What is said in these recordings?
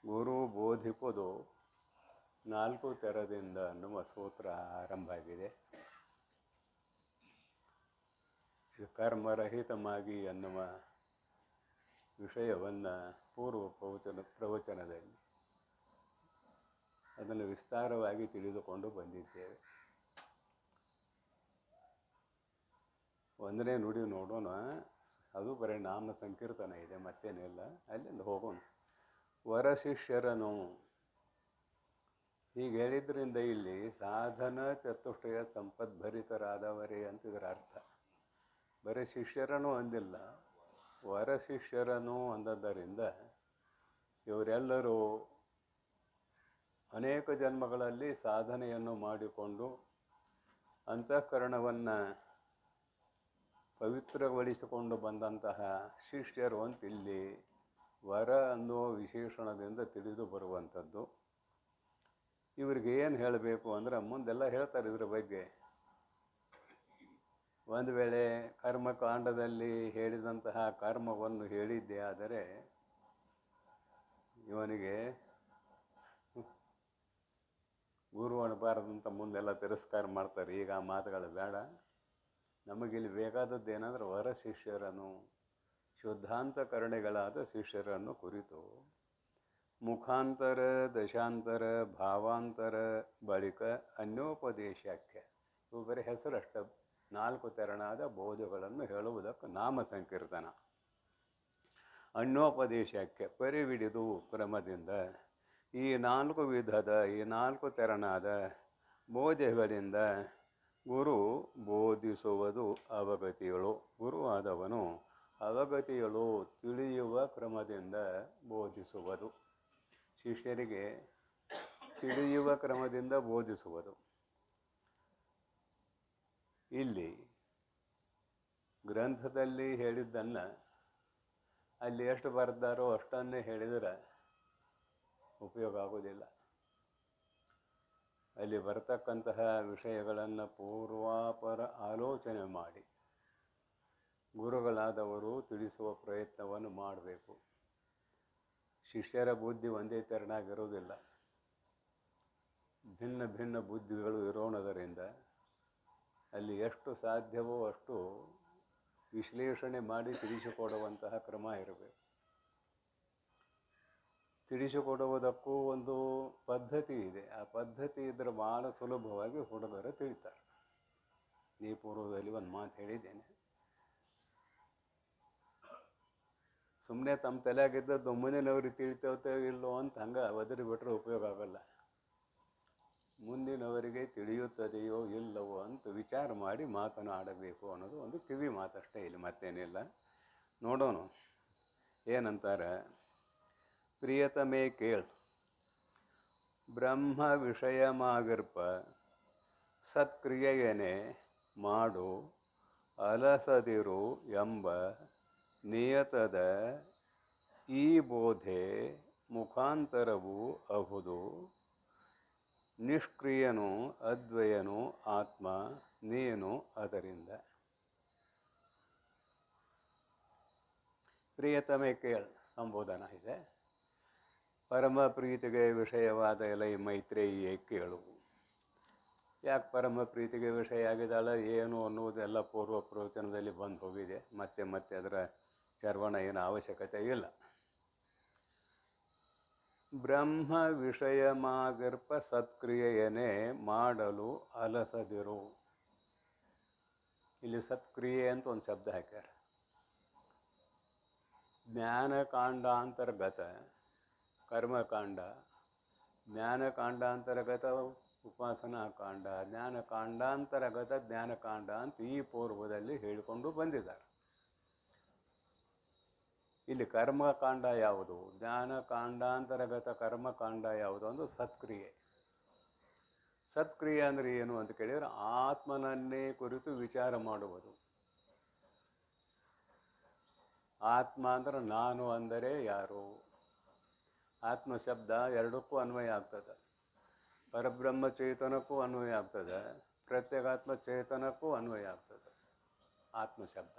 ಗುರು ಬೋಧಿಪುದು ನಾಲ್ಕು ತೆರದಿಂದ ಅನ್ನುವ ಸೂತ್ರ ಆರಂಭ ಆಗಿದೆ. ಇದು ಕರ್ಮರಹಿತವಾಗಿ ಅನ್ನುವ ವಿಷಯವನ್ನು ಪೂರ್ವ ಪ್ರವಚನದಲ್ಲಿ ಅದನ್ನು ವಿಸ್ತಾರವಾಗಿ ತಿಳಿದುಕೊಂಡು ಬಂದಿದ್ದೇವೆ. ಒಂದನೇ ನುಡಿ ನೋಡೋಣ. ಅದು ಬರೀ ನಾಮ ಸಂಕೀರ್ತನ ಇದೆ, ಮತ್ತೇನಿಲ್ಲ. ಅಲ್ಲಿಂದ ಹೋಗೋಣ. ವರಶಿಷ್ಯರನು ಹೀಗೆ ಹೇಳಿದ್ರಿಂದ ಇಲ್ಲಿ ಸಾಧನ ಚತುಷ್ಟಯ ಸಂಪದ್ಭರಿತರಾದವರೇ ಅಂತ ಇದರ ಅರ್ಥ. ಬರೀ ಶಿಷ್ಯರನು ಅಂದಿಲ್ಲ, ವರಶಿಷ್ಯರನು ಅಂದದ್ದರಿಂದ ಇವರೆಲ್ಲರೂ ಅನೇಕ ಜನ್ಮಗಳಲ್ಲಿ ಸಾಧನೆಯನ್ನು ಮಾಡಿಕೊಂಡು ಅಂತಃಕರಣವನ್ನು ಪವಿತ್ರಗೊಳಿಸಿಕೊಂಡು ಬಂದಂತಹ ಶಿಷ್ಯರು ಅಂತ ಇಲ್ಲಿ ವರ ಅನ್ನುವ ವಿಶೇಷಣದಿಂದ ತಿಳಿದು ಬರುವಂಥದ್ದು. ಇವ್ರಿಗೆ ಏನು ಹೇಳಬೇಕು ಅಂದ್ರೆ ಮುಂದೆಲ್ಲ ಹೇಳ್ತಾರೆ ಇದ್ರ ಬಗ್ಗೆ. ಒಂದು ವೇಳೆ ಕರ್ಮಕಾಂಡದಲ್ಲಿ ಹೇಳಿದಂತಹ ಕರ್ಮವನ್ನು ಹೇಳಿದ್ದೇ ಆದರೆ ಇವನಿಗೆ ಗುರು ಅನ್ನಬಾರದಂತ ಮುಂದೆಲ್ಲ ತಿರಸ್ಕಾರ ಮಾಡ್ತಾರೆ. ಈಗ ಆ ಮಾತುಗಳು ಬೇಡ. ನಮಗಿಲ್ಲಿ ಬೇಕಾದದ್ದು ಏನಂದ್ರೆ ವರ ಶಿಷ್ಯರನ್ನು, ಶುದ್ಧಾಂತಕರಣೆಗಳಾದ ಶಿಷ್ಯರನ್ನು ಕುರಿತು ಮುಖಾಂತರ, ದಶಾಂತರ, ಭಾವಾಂತರ, ಬಳಿಕ ಅನ್ಯೋಪದೇಶಾಖ್ಯ, ಇವು ಬರೀ ಹೆಸರಷ್ಟ 4 ತೆರನಾದ ಬೋಧಗಳನ್ನು ಹೇಳುವುದಕ್ಕೆ ನಾಮ ಸಂಕೀರ್ತನ. ಅನ್ಯೋಪದೇಶಾಖ್ಯ ಪರಿವಿಡಿದು ಕ್ರಮದಿಂದ ಈ 4 ವಿಧದ, ಈ 4 ತೆರನಾದ ಬೋಧೆಗಳಿಂದ ಗುರು ಬೋಧಿಸುವುದು ಅವಗತಿಗಳು. ಗುರುವಾದವನು ಅವಗತಿಗಳು ತಿಳಿಯುವ ಕ್ರಮದಿಂದ ಬೋಧಿಸುವುದು. ಶಿಷ್ಯರಿಗೆ ತಿಳಿಯುವ ಕ್ರಮದಿಂದ ಬೋಧಿಸುವುದು. ಇಲ್ಲಿ ಗ್ರಂಥದಲ್ಲಿ ಹೇಳಿದ್ದನ್ನು ಅಲ್ಲಿ ಎಷ್ಟು ಬರೆದಾರೋ ಅಷ್ಟನ್ನೇ ಹೇಳಿದರೆ ಉಪಯೋಗ ಆಗೋದಿಲ್ಲ. ಅಲ್ಲಿ ಬರತಕ್ಕಂತಹ ವಿಷಯಗಳನ್ನು ಪೂರ್ವಾಪರ ಆಲೋಚನೆ ಮಾಡಿ ಗುರುಗಳಾದವರು ತಿಳಿಸುವ ಪ್ರಯತ್ನವನ್ನು ಮಾಡಬೇಕು. ಶಿಷ್ಯರ ಬುದ್ಧಿ ಒಂದೇ ತೆರನಾಗಿರುವುದಿಲ್ಲ. ಭಿನ್ನ ಭಿನ್ನ ಬುದ್ಧಿಗಳು ಇರೋಣದರಿಂದ ಅಲ್ಲಿ ಎಷ್ಟು ಸಾಧ್ಯವೋ ಅಷ್ಟು ವಿಶ್ಲೇಷಣೆ ಮಾಡಿ ತಿಳಿಸಿಕೊಡುವಂತಹ ಕ್ರಮ ಇರಬೇಕು. ತಿಳಿಸಿಕೊಡುವುದಕ್ಕೂ ಒಂದು ಪದ್ಧತಿ ಇದೆ. ಆ ಪದ್ಧತಿ ಇದ್ದರೆ ಭಾಳ ಸುಲಭವಾಗಿ ಹುಡುಗರು ತಿಳಿತಾರೆ. ಈ ಪೂರ್ವದಲ್ಲಿ ಒಂದು ಮಾತು ಹೇಳಿದ್ದೇನೆ. ಸುಮ್ಮನೆ ತಮ್ಮ ತಲೆಯಾಗಿದ್ದದ್ದು ಮುಂದಿನವ್ರಿಗೆ ತಿಳಿತೇವೆ ಇಲ್ಲೋ ಅಂತ ಹಂಗೆ ಒದರಿ ಬಿಟ್ಟರೆ ಉಪಯೋಗ ಆಗೋಲ್ಲ. ಮುಂದಿನವರಿಗೆ ತಿಳಿಯುತ್ತದೆಯೋ ಇಲ್ಲವೋ ಅಂತ ವಿಚಾರ ಮಾಡಿ ಮಾತನಾಡಬೇಕು ಅನ್ನೋದು ಒಂದು ಕಿವಿ ಮಾತಷ್ಟೇ, ಇಲ್ಲಿ ಮತ್ತೇನಿಲ್ಲ. ನೋಡೋಣ ಏನಂತಾರೆ. ಪ್ರಿಯತಮೇ ಕೇಳ್, ಬ್ರಹ್ಮ ವಿಷಯಮಾಗಿರ್ಪ ಸತ್ಕ್ರಿಯೆಯೇ ಮಾಡು ಅಲಸದಿರು ಎಂಬ ನಿಯತದ ಈ ಬೋಧೆ ಮುಖಾಂತರವೂ ಅಹುದು. ನಿಷ್ಕ್ರಿಯನು ಅದ್ವಯನು ಆತ್ಮ ನೀನು ಅದರಿಂದ. ಪ್ರಿಯತಮೇ ಕೇಳ್ ಸಂಬೋಧನ ಇದೆ. ಪರಮ ಪ್ರೀತಿಗೆ ವಿಷಯವಾದ ಎಲೈ ಮೈತ್ರೇಯಿಯೇ ಕೇಳು. ಯಾಕೆ ಪರಮ ಪ್ರೀತಿಗೆ ವಿಷಯ ಆಗಿದ್ದಾಳೆ ಏನು ಅನ್ನುವುದೆಲ್ಲ ಪೂರ್ವ ಪ್ರವಚನದಲ್ಲಿ ಬಂದು ಹೋಗಿದೆ. ಮತ್ತೆ ಮತ್ತೆ ಅದರ ಚರ್ವಣ ಏನು ಅವಶ್ಯಕತೆ ಇಲ್ಲ. ಬ್ರಹ್ಮ ವಿಷಯಮಾಗಿರ್ಪ ಸತ್ಕ್ರಿಯೆಯೇ ಮಾಡಲು ಅಲಸದಿರು. ಇಲ್ಲಿ ಸತ್ಕ್ರಿಯೆ ಅಂತ ಒಂದು ಶಬ್ದ ಹಾಕ್ಯಾರ. ಜ್ಞಾನಕಾಂಡಾಂತರ್ಗತ ಕರ್ಮಕಾಂಡ, ಜ್ಞಾನಕಾಂಡಾಂತರ್ಗತ ಉಪಾಸನಾ ಕಾಂಡ, ಜ್ಞಾನಕಾಂಡಾಂತರ್ಗತ ಜ್ಞಾನಕಾಂಡ ಅಂತ ಈ ಪೂರ್ವದಲ್ಲಿ ಹೇಳಿಕೊಂಡು ಬಂದಿದ್ದಾರೆ. ಇಲ್ಲಿ ಕರ್ಮಕಾಂಡ ಯಾವುದು, ಜ್ಞಾನಕಾಂಡಾಂತರ್ಗತ ಕರ್ಮಕಾಂಡ ಯಾವುದು ಅಂದ್ರೆ ಸತ್ಕ್ರಿಯೆ. ಸತ್ಕ್ರಿಯೆ ಅಂದರೆ ಏನು ಅಂತ ಕೇಳಿದರೆ ಆತ್ಮನನ್ನೇ ಕುರಿತು ವಿಚಾರ ಮಾಡುವುದು. ಆತ್ಮ ಅಂದರೆ ನಾನು ಅಂದರೆ ಯಾರು. ಆತ್ಮ ಶಬ್ದ ಎರಡಕ್ಕೂ ಅನ್ವಯ ಆಗ್ತದೆ. ಪರಬ್ರಹ್ಮ ಚೇತನಕ್ಕೂ ಅನ್ವಯ ಆಗ್ತದೆ, ಪ್ರತ್ಯೇಕಾತ್ಮ ಚೇತನಕ್ಕೂ ಅನ್ವಯ ಆಗ್ತದೆ. ಆತ್ಮ ಶಬ್ದ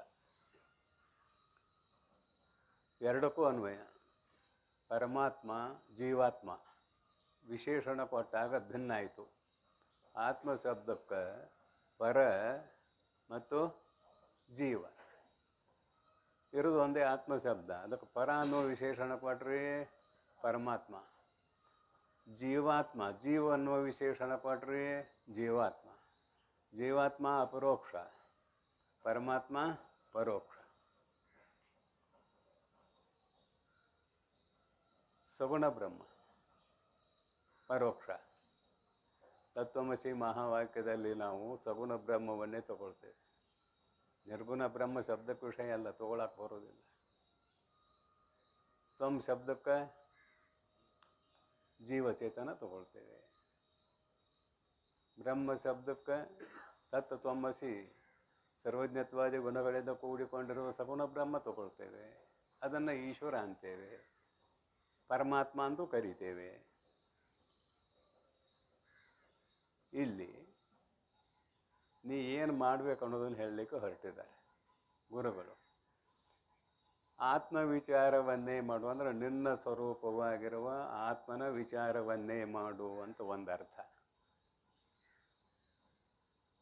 ಎರಡಕ್ಕೂ ಅನ್ವಯ. ಪರಮಾತ್ಮ ಜೀವಾತ್ಮ ವಿಶೇಷಣ ಕೊಟ್ಟಾಗ ಭಿನ್ನ ಆಯಿತು. ಆತ್ಮ ಶಬ್ದಕ್ಕೆ ಪರ ಮತ್ತು ಜೀವ ಇರೋದು ಒಂದೇ ಆತ್ಮ ಶಬ್ದ. ಅದಕ್ಕೆ ಪರ ಅನ್ನೋ ವಿಶೇಷಣ ಕೊಟ್ರಿ ಪರಮಾತ್ಮ. ಜೀವಾತ್ಮ ಜೀವ ಅನ್ನುವ ವಿಶೇಷಣ ಕೊಟ್ರಿ ಜೀವಾತ್ಮ. ಜೀವಾತ್ಮ ಅಪರೋಕ್ಷ, ಪರಮಾತ್ಮ ಪರೋಕ್ಷ. ಸಗುಣ ಬ್ರಹ್ಮ ಪರೋಕ್ಷ. ತತ್ವಮಸಿ ಮಹಾವಾಕ್ಯದಲ್ಲಿ ನಾವು ಸಗುಣ ಬ್ರಹ್ಮವನ್ನೇ ತಗೊಳ್ತೇವೆ. ನಿರ್ಗುಣ ಬ್ರಹ್ಮ ಶಬ್ದಕ್ಕೆ ವಿಷಯ ಅಲ್ಲ, ತಗೊಳಕ್ಕೆ ಬರೋದಿಲ್ಲ. ತ್ವಂ ಶಬ್ದಕ್ಕೆ ಜೀವಚೇತನ ತಗೊಳ್ತೇವೆ. ಬ್ರಹ್ಮ ಶಬ್ದಕ್ಕೆ ತತ್ ತ್ವಮಸಿ ಸರ್ವಜ್ಞತ್ವಾದಿ ಗುಣಗಳಿಂದ ಕೂಡಿಕೊಂಡಿರುವ ಸಗುಣ ಬ್ರಹ್ಮ ತಗೊಳ್ತೇವೆ. ಅದನ್ನು ಈಶ್ವರ ಅಂತೇವೆ, ಪರಮಾತ್ಮ ಅಂತೂ ಕರಿತೇವೆ. ಇಲ್ಲಿ ನೀ ಏನು ಮಾಡಬೇಕು ಅನ್ನೋದನ್ನು ಹೇಳಲಿಕ್ಕೆ ಹೊರಟಿದ್ದಾರೆ ಗುರುಗಳು. ಆತ್ಮವಿಚಾರವನ್ನೇ ಮಾಡು ಅಂದರೆ ನಿನ್ನ ಸ್ವರೂಪವಾಗಿರುವ ಆತ್ಮನ ವಿಚಾರವನ್ನೇ ಮಾಡು ಅಂತ ಒಂದರ್ಥ.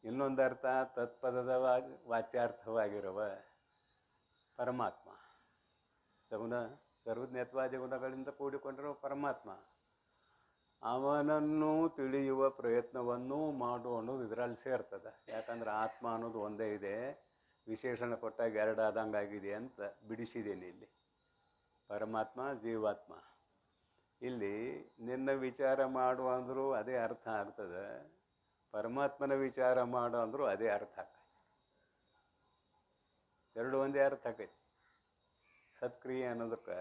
ಇನ್ನೊಂದರ್ಥ ತತ್ಪದದ ವಾಚ್ಯಾರ್ಥವಾಗಿರುವ ಪರಮಾತ್ಮ, ಸಗುಣ ಸರ್ವಜ್ಞತ್ವಾದಿ ಗುಣಗಳಿಂದ ಕೂಡಿಕೊಂಡಿರುವ ಪರಮಾತ್ಮ, ಅವನನ್ನು ತಿಳಿಯುವ ಪ್ರಯತ್ನವನ್ನೂ ಮಾಡು ಅನ್ನೋದು ಇದರಲ್ಲಿ ಸೇರ್ತದೆ. ಯಾಕಂದ್ರೆ ಆತ್ಮ ಅನ್ನೋದು ಒಂದೇ ಇದೆ, ವಿಶೇಷಣ ಕೊಟ್ಟಾಗ ಎರಡಾದಂಗಾಗಿದೆ ಅಂತ ಬಿಡಿಸಿದ್ದೀನಿ. ಇಲ್ಲಿ ಪರಮಾತ್ಮ ಜೀವಾತ್ಮ. ಇಲ್ಲಿ ನಿನ್ನ ವಿಚಾರ ಮಾಡು ಅಂದರೂ ಅದೇ ಅರ್ಥ ಆಗ್ತದೆ, ಪರಮಾತ್ಮನ ವಿಚಾರ ಮಾಡು ಅಂದರೂ ಅದೇ ಅರ್ಥ ಆಗ್ತದೆ. ಎರಡು ಒಂದೇ ಅರ್ಥ ಆಕೈತಿ. ಸತ್ಕ್ರಿಯೆ ಅನ್ನೋದಕ್ಕೆ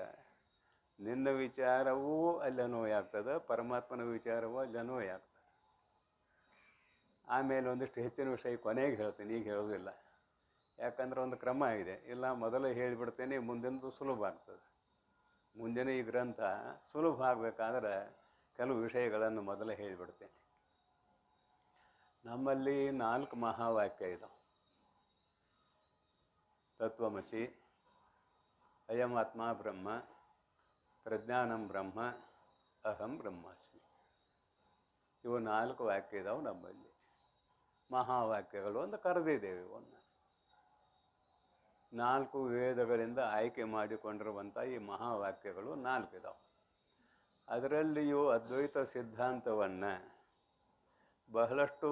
ನಿನ್ನ ವಿಚಾರವೂ ಅಲ್ಲಿ ಅನ್ವಯ ಆಗ್ತದೆ, ಪರಮಾತ್ಮನ ವಿಚಾರವೂ ಅಲ್ಲಿ ಅನ್ವಯ ಆಗ್ತದೆ. ಆಮೇಲೆ ಒಂದಿಷ್ಟು ಹೆಚ್ಚಿನ ವಿಷಯ ಕೊನೆಗೆ ಹೇಳ್ತೀನಿ, ಈಗ ಹೇಳೋದಿಲ್ಲ. ಯಾಕಂದ್ರೆ ಒಂದು ಕ್ರಮ ಇದೆ, ಇಲ್ಲ ಮೊದಲೇ ಹೇಳಿಬಿಡ್ತೇನೆ, ಮುಂದಿನದು ಸುಲಭ ಆಗ್ತದೆ. ಮುಂದಿನ ಈ ಗ್ರಂಥ ಸುಲಭ ಆಗಬೇಕಾದ್ರೆ ಕೆಲವು ವಿಷಯಗಳನ್ನು ಮೊದಲೇ ಹೇಳಿಬಿಡ್ತೇನೆ. ನಮ್ಮಲ್ಲಿ 4 ಮಹಾವಾಕ್ಯ ಇದಾವೆ. ತತ್ವಮಸಿ, ಅಯಮಾತ್ಮ ಬ್ರಹ್ಮ, ಪ್ರಜ್ಞಾನಂ ಬ್ರಹ್ಮ, ಅಹಂ ಬ್ರಹ್ಮಾಸ್ಮಿ. ಇವು 4 ವಾಕ್ಯ ಇದಾವೆ ನಮ್ಮಲ್ಲಿ. ಮಹಾವಾಕ್ಯಗಳು ಅಂತ ಕರೆದಿದ್ದೇವೆ. ಇವನ್ನ 4 ವೇದಗಳಿಂದ ಆಯ್ಕೆ ಮಾಡಿಕೊಂಡಿರುವಂಥ ಈ ಮಹಾವಾಕ್ಯಗಳು 4 ಇದಾವೆ. ಅದರಲ್ಲಿಯೂ ಅದ್ವೈತ ಸಿದ್ಧಾಂತವನ್ನು ಬಹಳಷ್ಟು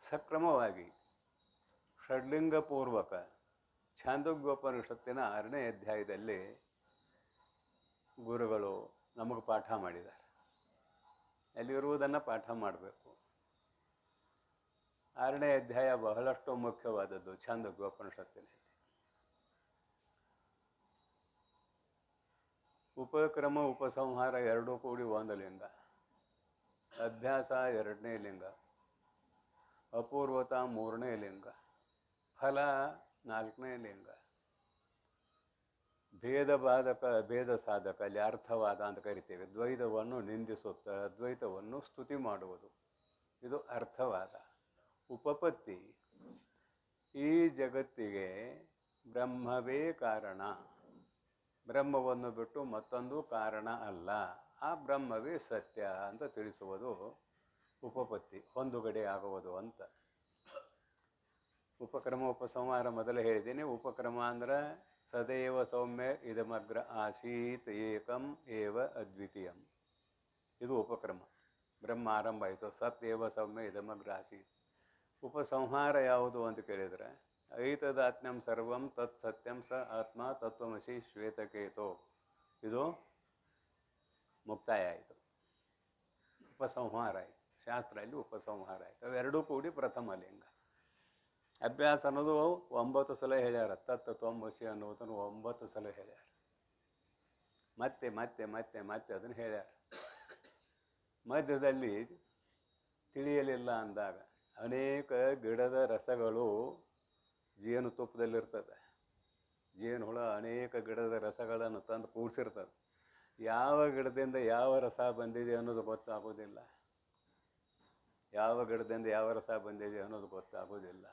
ಸಕ್ರಮವಾಗಿ ಷಡ್ಲಿಂಗಪೂರ್ವಕ ಛಾಂದೋಗ್ಯೋಪನಿಷತ್ತಿನ 6ನೇ ಅಧ್ಯಾಯದಲ್ಲಿ ಗುರುಗಳು ನಮಗೆ ಪಾಠ ಮಾಡಿದ್ದಾರೆ. ಅಲ್ಲಿರುವುದನ್ನು ಪಾಠ ಮಾಡಬೇಕು. 6ನೇ ಅಧ್ಯಾಯ ಬಹಳಷ್ಟು ಮುಖ್ಯವಾದದ್ದು ಛಾಂದೋಗ್ಯೋಪನಿಷತ್ತಿನಲ್ಲಿ. ಉಪಕ್ರಮ ಉಪಸಂಹಾರ ಎರಡೂ ಕೂಡಿ ಒಂದು ಲಿಂಗ, ಅಭ್ಯಾಸ 2ನೇ ಲಿಂಗ, ಅಪೂರ್ವತ 3ನೇ ಲಿಂಗ, ಫಲ 4ನೇ ಲಿಂಗ, ಭೇದ ಬಾಧಕ ಭೇದ ಸಾಧಕ ಅಲ್ಲಿ ಅರ್ಥವಾದ ಅಂತ ಕರಿತೇವೆ. ದ್ವೈತವನ್ನು ನಿಂದಿಸುತ್ತ ಅದ್ವೈತವನ್ನು ಸ್ತುತಿ ಮಾಡುವುದು, ಇದು ಅರ್ಥವಾದ. ಉಪಪತ್ತಿ, ಈ ಜಗತ್ತಿಗೆ ಬ್ರಹ್ಮವೇ ಕಾರಣ, ಬ್ರಹ್ಮವನ್ನು ಬಿಟ್ಟು ಮತ್ತೊಂದು ಕಾರಣ ಅಲ್ಲ, ಆ ಬ್ರಹ್ಮವೇ ಸತ್ಯ ಅಂತ ತಿಳಿಸುವುದು ಉಪಪತ್ತಿ, ಹೊಂದುಗಡೆ ಆಗುವುದು ಅಂತ. ಉಪಕ್ರಮ ಉಪಸಂಹಾರ ಮೊದಲೇ ಹೇಳಿದ್ದೀನಿ. ಉಪಕ್ರಮ ಅಂದ್ರೆ ಸದೈವ ಸೌಮ್ಯ ಇದಮಗ್ರ ಆಸೀತ್ ಏಕಂ ಏವ ಅದ್ವಿತೀಯಂ, ಇದು ಉಪಕ್ರಮ. ಬ್ರಹ್ಮ ಆರಂಭ ಆಯಿತು, ಸತ್ ಏವ ಸೌಮ್ಯ ಇದಮಗ್ರ ಆಸೀತ್. ಉಪಸಂಹಾರ ಯಾವುದು ಅಂತ ಕೇಳಿದರೆ ಐತದಾತ್ಮ್ಯಂ ಸರ್ವಂ ತತ್ ಸತ್ಯಂ ಸ ಆತ್ಮ ತತ್ವಮಸಿ ಶ್ವೇತಕೇತೋ, ಇದು ಮುಕ್ತಾಯ ಆಯಿತು, ಉಪಸಂಹಾರ ಆಯಿತು. ಶಾಸ್ತ್ರ ಅಲ್ಲಿ ಉಪಸಂಹಾರ ಆಯಿತು. ಅವೆರಡೂ ಕೂಡಿ ಪ್ರಥಮ ಲಿಂಗ. ಅಭ್ಯಾಸ ಅನ್ನೋದು 9 ಸಲ ಹೇಳ್ಯಾರ. ತತ್ವಮಸಿ ಅನ್ನೋದನ್ನು 9 ಸಲ ಹೇಳ್ಯಾರ. ಮತ್ತೆ ಮತ್ತೆ ಮತ್ತೆ ಮತ್ತೆ ಅದನ್ನು ಹೇಳ್ಯಾರ. ಮಧ್ಯದಲ್ಲಿ ತಿಳಿಯಲಿಲ್ಲ ಅಂದಾಗ ಅನೇಕ ಗಿಡದ ರಸಗಳು ಜೇನುತುಪ್ಪದಲ್ಲಿರ್ತದೆ. ಜೇನುಹುಳ ಅನೇಕ ಗಿಡದ ರಸಗಳನ್ನು ತಂದು ಕೂಡಿಸಿರ್ತದೆ. ಯಾವ ಗಿಡದಿಂದ ಯಾವ ರಸ ಬಂದಿದೆ ಅನ್ನೋದು ಗೊತ್ತಾಗೋದಿಲ್ಲ. ಯಾವ ಗಿಡದಿಂದ ಯಾವ ರಸ ಬಂದಿದೆ ಅನ್ನೋದು ಗೊತ್ತಾಗೋದಿಲ್ಲ.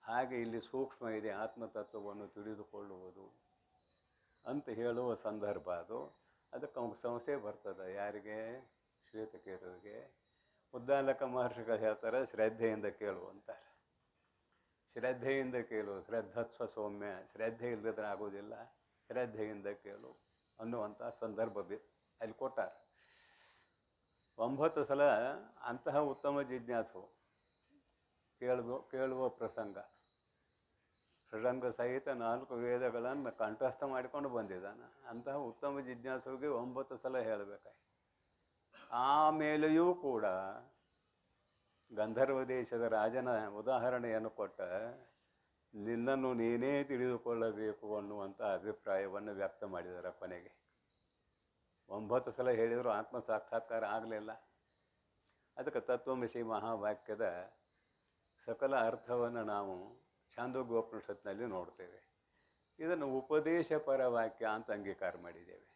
ಹಾಗೆ ಇಲ್ಲಿ ಸೂಕ್ಷ್ಮ ಇದೆ ಆತ್ಮತತ್ವವನ್ನು ತಿಳಿದುಕೊಳ್ಳುವುದು ಅಂತ ಹೇಳುವ ಸಂದರ್ಭ ಅದು. ಅದಕ್ಕೆ ಅವ್ನಿಗೆ ಸಮಸ್ಯೆ ಬರ್ತದೆ. ಯಾರಿಗೆ? ಶ್ವೇತಕೇತುವಿಗೆ. ಉದ್ದಾಲಕ ಮಹರ್ಷಿಗಳು ಹೇಳ್ತಾರೆ ಶ್ರದ್ಧೆಯಿಂದ ಕೇಳು ಅಂತಾರೆ. ಶ್ರದ್ಧೆಯಿಂದ ಕೇಳು, ಶ್ರದ್ಧತ್ವ ಸೌಮ್ಯ, ಶ್ರದ್ಧೆ ಇಲ್ಲದಿದ್ರೆ ಆಗೋದಿಲ್ಲ, ಶ್ರದ್ಧೆಯಿಂದ ಕೇಳು ಅನ್ನುವಂಥ ಸಂದರ್ಭ ಅಲ್ಲಿ ಕೊಟ್ಟಾರೆ. 9 ಸಲ ಅಂತಹ ಉತ್ತಮ ಜಿಜ್ಞಾಸು ಕೇಳುವ ಪ್ರಸಂಗ. ಷಡಂಗ ಸಹಿತ 4 ವೇದಗಳನ್ನು ಕಂಠಸ್ಥ ಮಾಡಿಕೊಂಡು ಬಂದಿದ್ದಾನೆ. ಅಂತಹ ಉತ್ತಮ ಜಿಜ್ಞಾಸುವಿಗೆ 9 ಸಲ ಹೇಳಬೇಕಾಗಿ. ಆಮೇಲೆಯೂ ಕೂಡ ಗಂಧರ್ವ ದೇಶದ ರಾಜನ ಉದಾಹರಣೆಯನ್ನು ಕೊಟ್ಟ ನಿನ್ನನ್ನು ನೀನೇ ತಿಳಿದುಕೊಳ್ಳಬೇಕು ಅನ್ನುವಂಥ ಅಭಿಪ್ರಾಯವನ್ನು ವ್ಯಕ್ತ ಮಾಡಿದ್ದಾರೆ. ಕೊನೆಗೆ 9 ಸಲ ಹೇಳಿದರೂ ಆತ್ಮ ಸಾಕ್ಷಾತ್ಕಾರ ಆಗಲಿಲ್ಲ. ಅದಕ್ಕೆ ತತ್ವಮಸಿ ಮಹಾವಾಕ್ಯದ ಸಕಲ ಅರ್ಥವನ್ನು ನಾವು ಛಾಂದೋಗ್ಯೋಪನಿಷತ್ನಲ್ಲಿ ನೋಡ್ತೇವೆ. ಇದನ್ನು ಉಪದೇಶ ಪರ ವಾಕ್ಯ ಅಂತ ಅಂಗೀಕಾರ ಮಾಡಿದ್ದೇವೆ.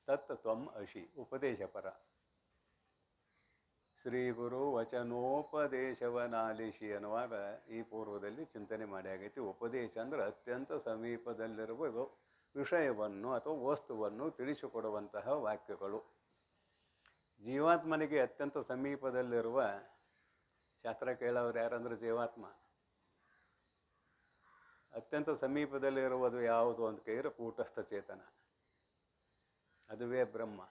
ತತ್ ತ್ವಂ ಅಶಿ, ಉಪದೇಶ ಪರ. ಶ್ರೀ ಗುರು ವಚನೋಪದೇಶವನಾಲಿಶಿ ಅನ್ನುವಾಗ ಈ ಪೂರ್ವದಲ್ಲಿ ಚಿಂತನೆ ಮಾಡಿ ಆಗೈತಿ. ಉಪದೇಶ ಅಂದರೆ ಅತ್ಯಂತ ಸಮೀಪದಲ್ಲಿರುವ ವಿಷಯವನ್ನು ಅಥವಾ ವಸ್ತುವನ್ನು ತಿಳಿಸಿಕೊಡುವಂತಹ ವಾಕ್ಯಗಳು. ಜೀವಾತ್ಮನಿಗೆ ಅತ್ಯಂತ ಸಮೀಪದಲ್ಲಿರುವ, ಶಾಸ್ತ್ರ ಕೇಳೋರು ಯಾರಂದ್ರೆ ಜೀವಾತ್ಮ. ಅತ್ಯಂತ ಸಮೀಪದಲ್ಲಿರುವುದು ಯಾವುದು ಅಂತ ಕೇಳಿದ್ರೆ ಕೂಟಸ್ಥ ಚೇತನ, ಅದುವೇ ಬ್ರಹ್ಮ.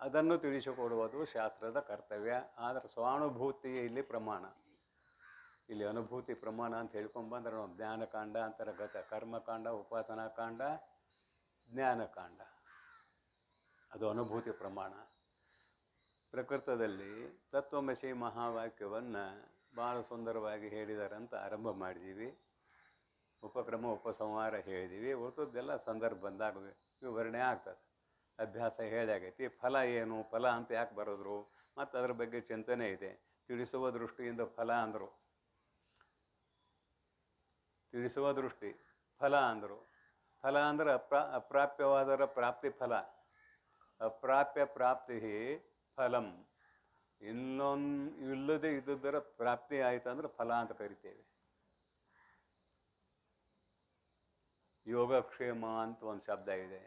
ಅದನ್ನು ತಿಳಿಸಿಕೊಡುವುದು ಶಾಸ್ತ್ರದ ಕರ್ತವ್ಯ. ಆದರೆ ಸ್ವಾನುಭೂತಿಯೇ ಇಲ್ಲಿ ಪ್ರಮಾಣ. ಇಲ್ಲಿ ಅನುಭೂತಿ ಪ್ರಮಾಣ ಅಂತ ಹೇಳ್ಕೊಂಬಂದ್ರೆ ನಾವು ಜ್ಞಾನಕಾಂಡ, ಅಂತರ್ಗತ ಕರ್ಮಕಾಂಡ, ಉಪಾಸನಾಕಾಂಡ, ಜ್ಞಾನಕಾಂಡ, ಅದು ಅನುಭೂತಿ ಪ್ರಮಾಣ. ಪ್ರಕೃತದಲ್ಲಿ ತತ್ವಮಸಿ ಮಹಾವಾಕ್ಯವನ್ನು ಭಾಳ ಸುಂದರವಾಗಿ ಹೇಳಿದ್ದಾರೆ ಅಂತ ಆರಂಭ ಮಾಡಿದ್ದೀವಿ. ಉಪಕ್ರಮ ಉಪಸಂಹಾರ ಹೇಳಿದ್ದೀವಿ. ಉಳಿದದ್ದೆಲ್ಲ ಸಂದರ್ಭ ಬಂದಾಗ ವಿವರಣೆ ಆಗ್ತದೆ. ಅಭ್ಯಾಸ ಹೇಳಾಗೈತಿ. ಫಲ ಏನು, ಫಲ ಅಂತ ಯಾಕೆ ಬರೋದ್ರು, ಮತ್ತು ಅದ್ರ ಬಗ್ಗೆ ಚಿಂತನೆ ಇದೆ. ತಿಳಿಸುವ ದೃಷ್ಟಿಯಿಂದ ಫಲ ಅಂದರು, ತಿಳಿಸುವ ದೃಷ್ಟಿ ಫಲ ಅಂದರು. ಫಲ ಅಂದ್ರೆ ಅಪ್ರಾಪ್ಯವಾದರ ಪ್ರಾಪ್ತಿ ಫಲ. ಅಪ್ರಾಪ್ಯ ಪ್ರಾಪ್ತಿ ಫಲಂ. ಇಲ್ಲದೆ ಇದ್ದುದರ ಪ್ರಾಪ್ತಿ ಆಯ್ತಂದ್ರೆ ಫಲ ಅಂತ ಕರಿತೇವೆ. ಯೋಗಕ್ಷೇಮ ಅಂತ ಒಂದು ಶಬ್ದ ಇದೆ.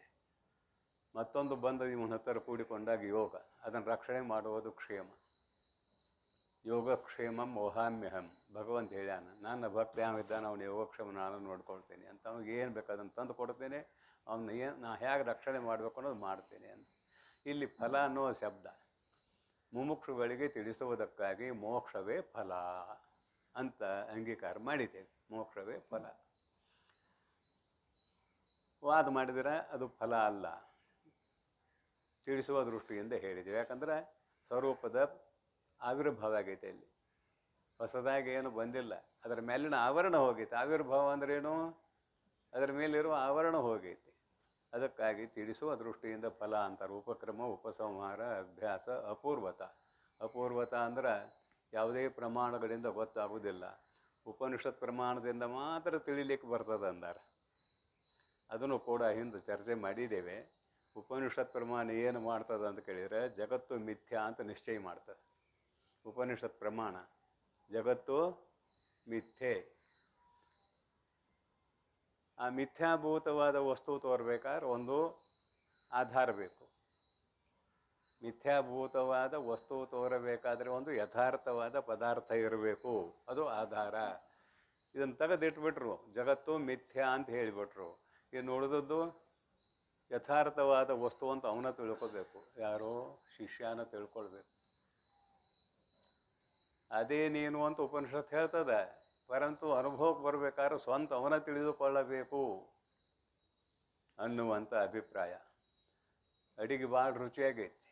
ಮತ್ತೊಂದು ಬಂದು ಇವನ ಹತ್ತಿರ ಕೂಡಿಕೊಂಡಾಗ ಯೋಗ, ಅದನ್ನು ರಕ್ಷಣೆ ಮಾಡುವುದು ಕ್ಷೇಮ. ಯೋಗಕ್ಷೇಮಂ ವಹಾಮ್ಯಹಂ. ಭಗವಂತ ಹೇಳ್ಯಾನ, ನನ್ನ ಭಕ್ತಿ ಯಾವಿದ್ದಾನೆ ಅವನು ಯೋಗಕ್ಷೇಮ ನಾನು ನೋಡ್ಕೊಳ್ತೇನೆ ಅಂತ. ಅವ್ನಿಗೆ ಏನು ಬೇಕು ಅದನ್ನು ತಂದು ಕೊಡ್ತೇನೆ, ಅವನ್ನ ನಾ ಹೇಗೆ ರಕ್ಷಣೆ ಮಾಡಬೇಕು ಅನ್ನೋದು ಮಾಡ್ತೇನೆ ಅಂತ. ಇಲ್ಲಿ ಫಲ ಅನ್ನೋ ಶಬ್ದ ಮುಮುಕ್ಷುಗಳಿಗೆ ತಿಳಿಸುವುದಕ್ಕಾಗಿ ಮೋಕ್ಷವೇ ಫಲ ಅಂತ ಅಂಗೀಕಾರ ಮಾಡಿದ್ದೇವೆ. ಮೋಕ್ಷವೇ ಫಲ. ವಾದ ಮಾಡಿದರೆ ಅದು ಫಲ ಅಲ್ಲ, ತಿಳಿಸುವ ದೃಷ್ಟಿಯಿಂದ ಹೇಳಿದ್ದೇವೆ. ಯಾಕಂದರೆ ಸ್ವರೂಪದ ಆವಿರ್ಭಾವ ಆಗೈತೆ. ಇಲ್ಲಿ ಹೊಸದಾಗಿ ಏನು ಬಂದಿಲ್ಲ. ಅದರ ಮೇಲಿನ ಆವರಣ ಹೋಗೈತೆ. ಆವಿರ್ಭಾವ ಅಂದ್ರೇನು? ಅದರ ಮೇಲಿರುವ ಆವರಣ ಹೋಗೈತೆ. ಅದಕ್ಕಾಗಿ ತಿಳಿಸುವ ದೃಷ್ಟಿಯಿಂದ ಫಲ ಅಂತಾರೆ. ಉಪಕ್ರಮ ಉಪಸಂಹಾರ ಅಭ್ಯಾಸ ಅಪೂರ್ವತ. ಅಪೂರ್ವತ ಅಂದ್ರೆ ಯಾವುದೇ ಪ್ರಮಾಣಗಳಿಂದ ಗೊತ್ತಾಗುವುದಿಲ್ಲ, ಉಪನಿಷತ್ ಪ್ರಮಾಣದಿಂದ ಮಾತ್ರ ತಿಳಿಲಿಕ್ಕೆ ಬರ್ತದೆ ಅಂದಾರೆ. ಅದನ್ನು ಕೂಡ ಹಿಂದೆ ಚರ್ಚೆ ಮಾಡಿದ್ದೇವೆ. ಉಪನಿಷತ್ ಪ್ರಮಾಣ ಏನು ಮಾಡ್ತದೆ ಅಂತ ಕೇಳಿದರೆ ಜಗತ್ತು ಮಿಥ್ಯಾ ಅಂತ ನಿಶ್ಚಯ ಮಾಡ್ತದೆ. ಉಪನಿಷತ್ ಪ್ರಮಾಣ ಜಗತ್ತು ಮಿಥ್ಯೆ. ಆ ಮಿಥ್ಯಾಭೂತವಾದ ವಸ್ತು ತೋರ್ಬೇಕಾದ್ರೆ ಒಂದು ಆಧಾರ ಬೇಕು. ಮಿಥ್ಯಾಭೂತವಾದ ವಸ್ತು ತೋರಬೇಕಾದ್ರೆ ಒಂದು ಯಥಾರ್ಥವಾದ ಪದಾರ್ಥ ಇರಬೇಕು, ಅದು ಆಧಾರ. ಇದನ್ನು ತೆಗೆದಿಟ್ಬಿಟ್ರು, ಜಗತ್ತು ಮಿಥ್ಯಾ ಅಂತ ಹೇಳಿಬಿಟ್ರು. ಇನ್ನು ಉಳಿದದ್ದು ಯಥಾರ್ಥವಾದ ವಸ್ತು ಅಂತ ಅವನ ತಿಳ್ಕೊಬೇಕು. ಯಾರೋ ಶಿಷ್ಯನ ತಿಳ್ಕೊಳ್ಬೇಕು. ಅದೇ ನೀನು ಅಂತ ಉಪನಿಷತ್ ಹೇಳ್ತದೆ. ಪರಂತು ಅನುಭವಕ್ಕೆ ಬರಬೇಕಾದ್ರೆ ಸ್ವಂತ ಅವನ ತಿಳಿದುಕೊಳ್ಳಬೇಕು ಅನ್ನುವಂಥ ಅಭಿಪ್ರಾಯ. ಅಡಿಗೆ ಭಾಳ ರುಚಿಯಾಗೈತಿ,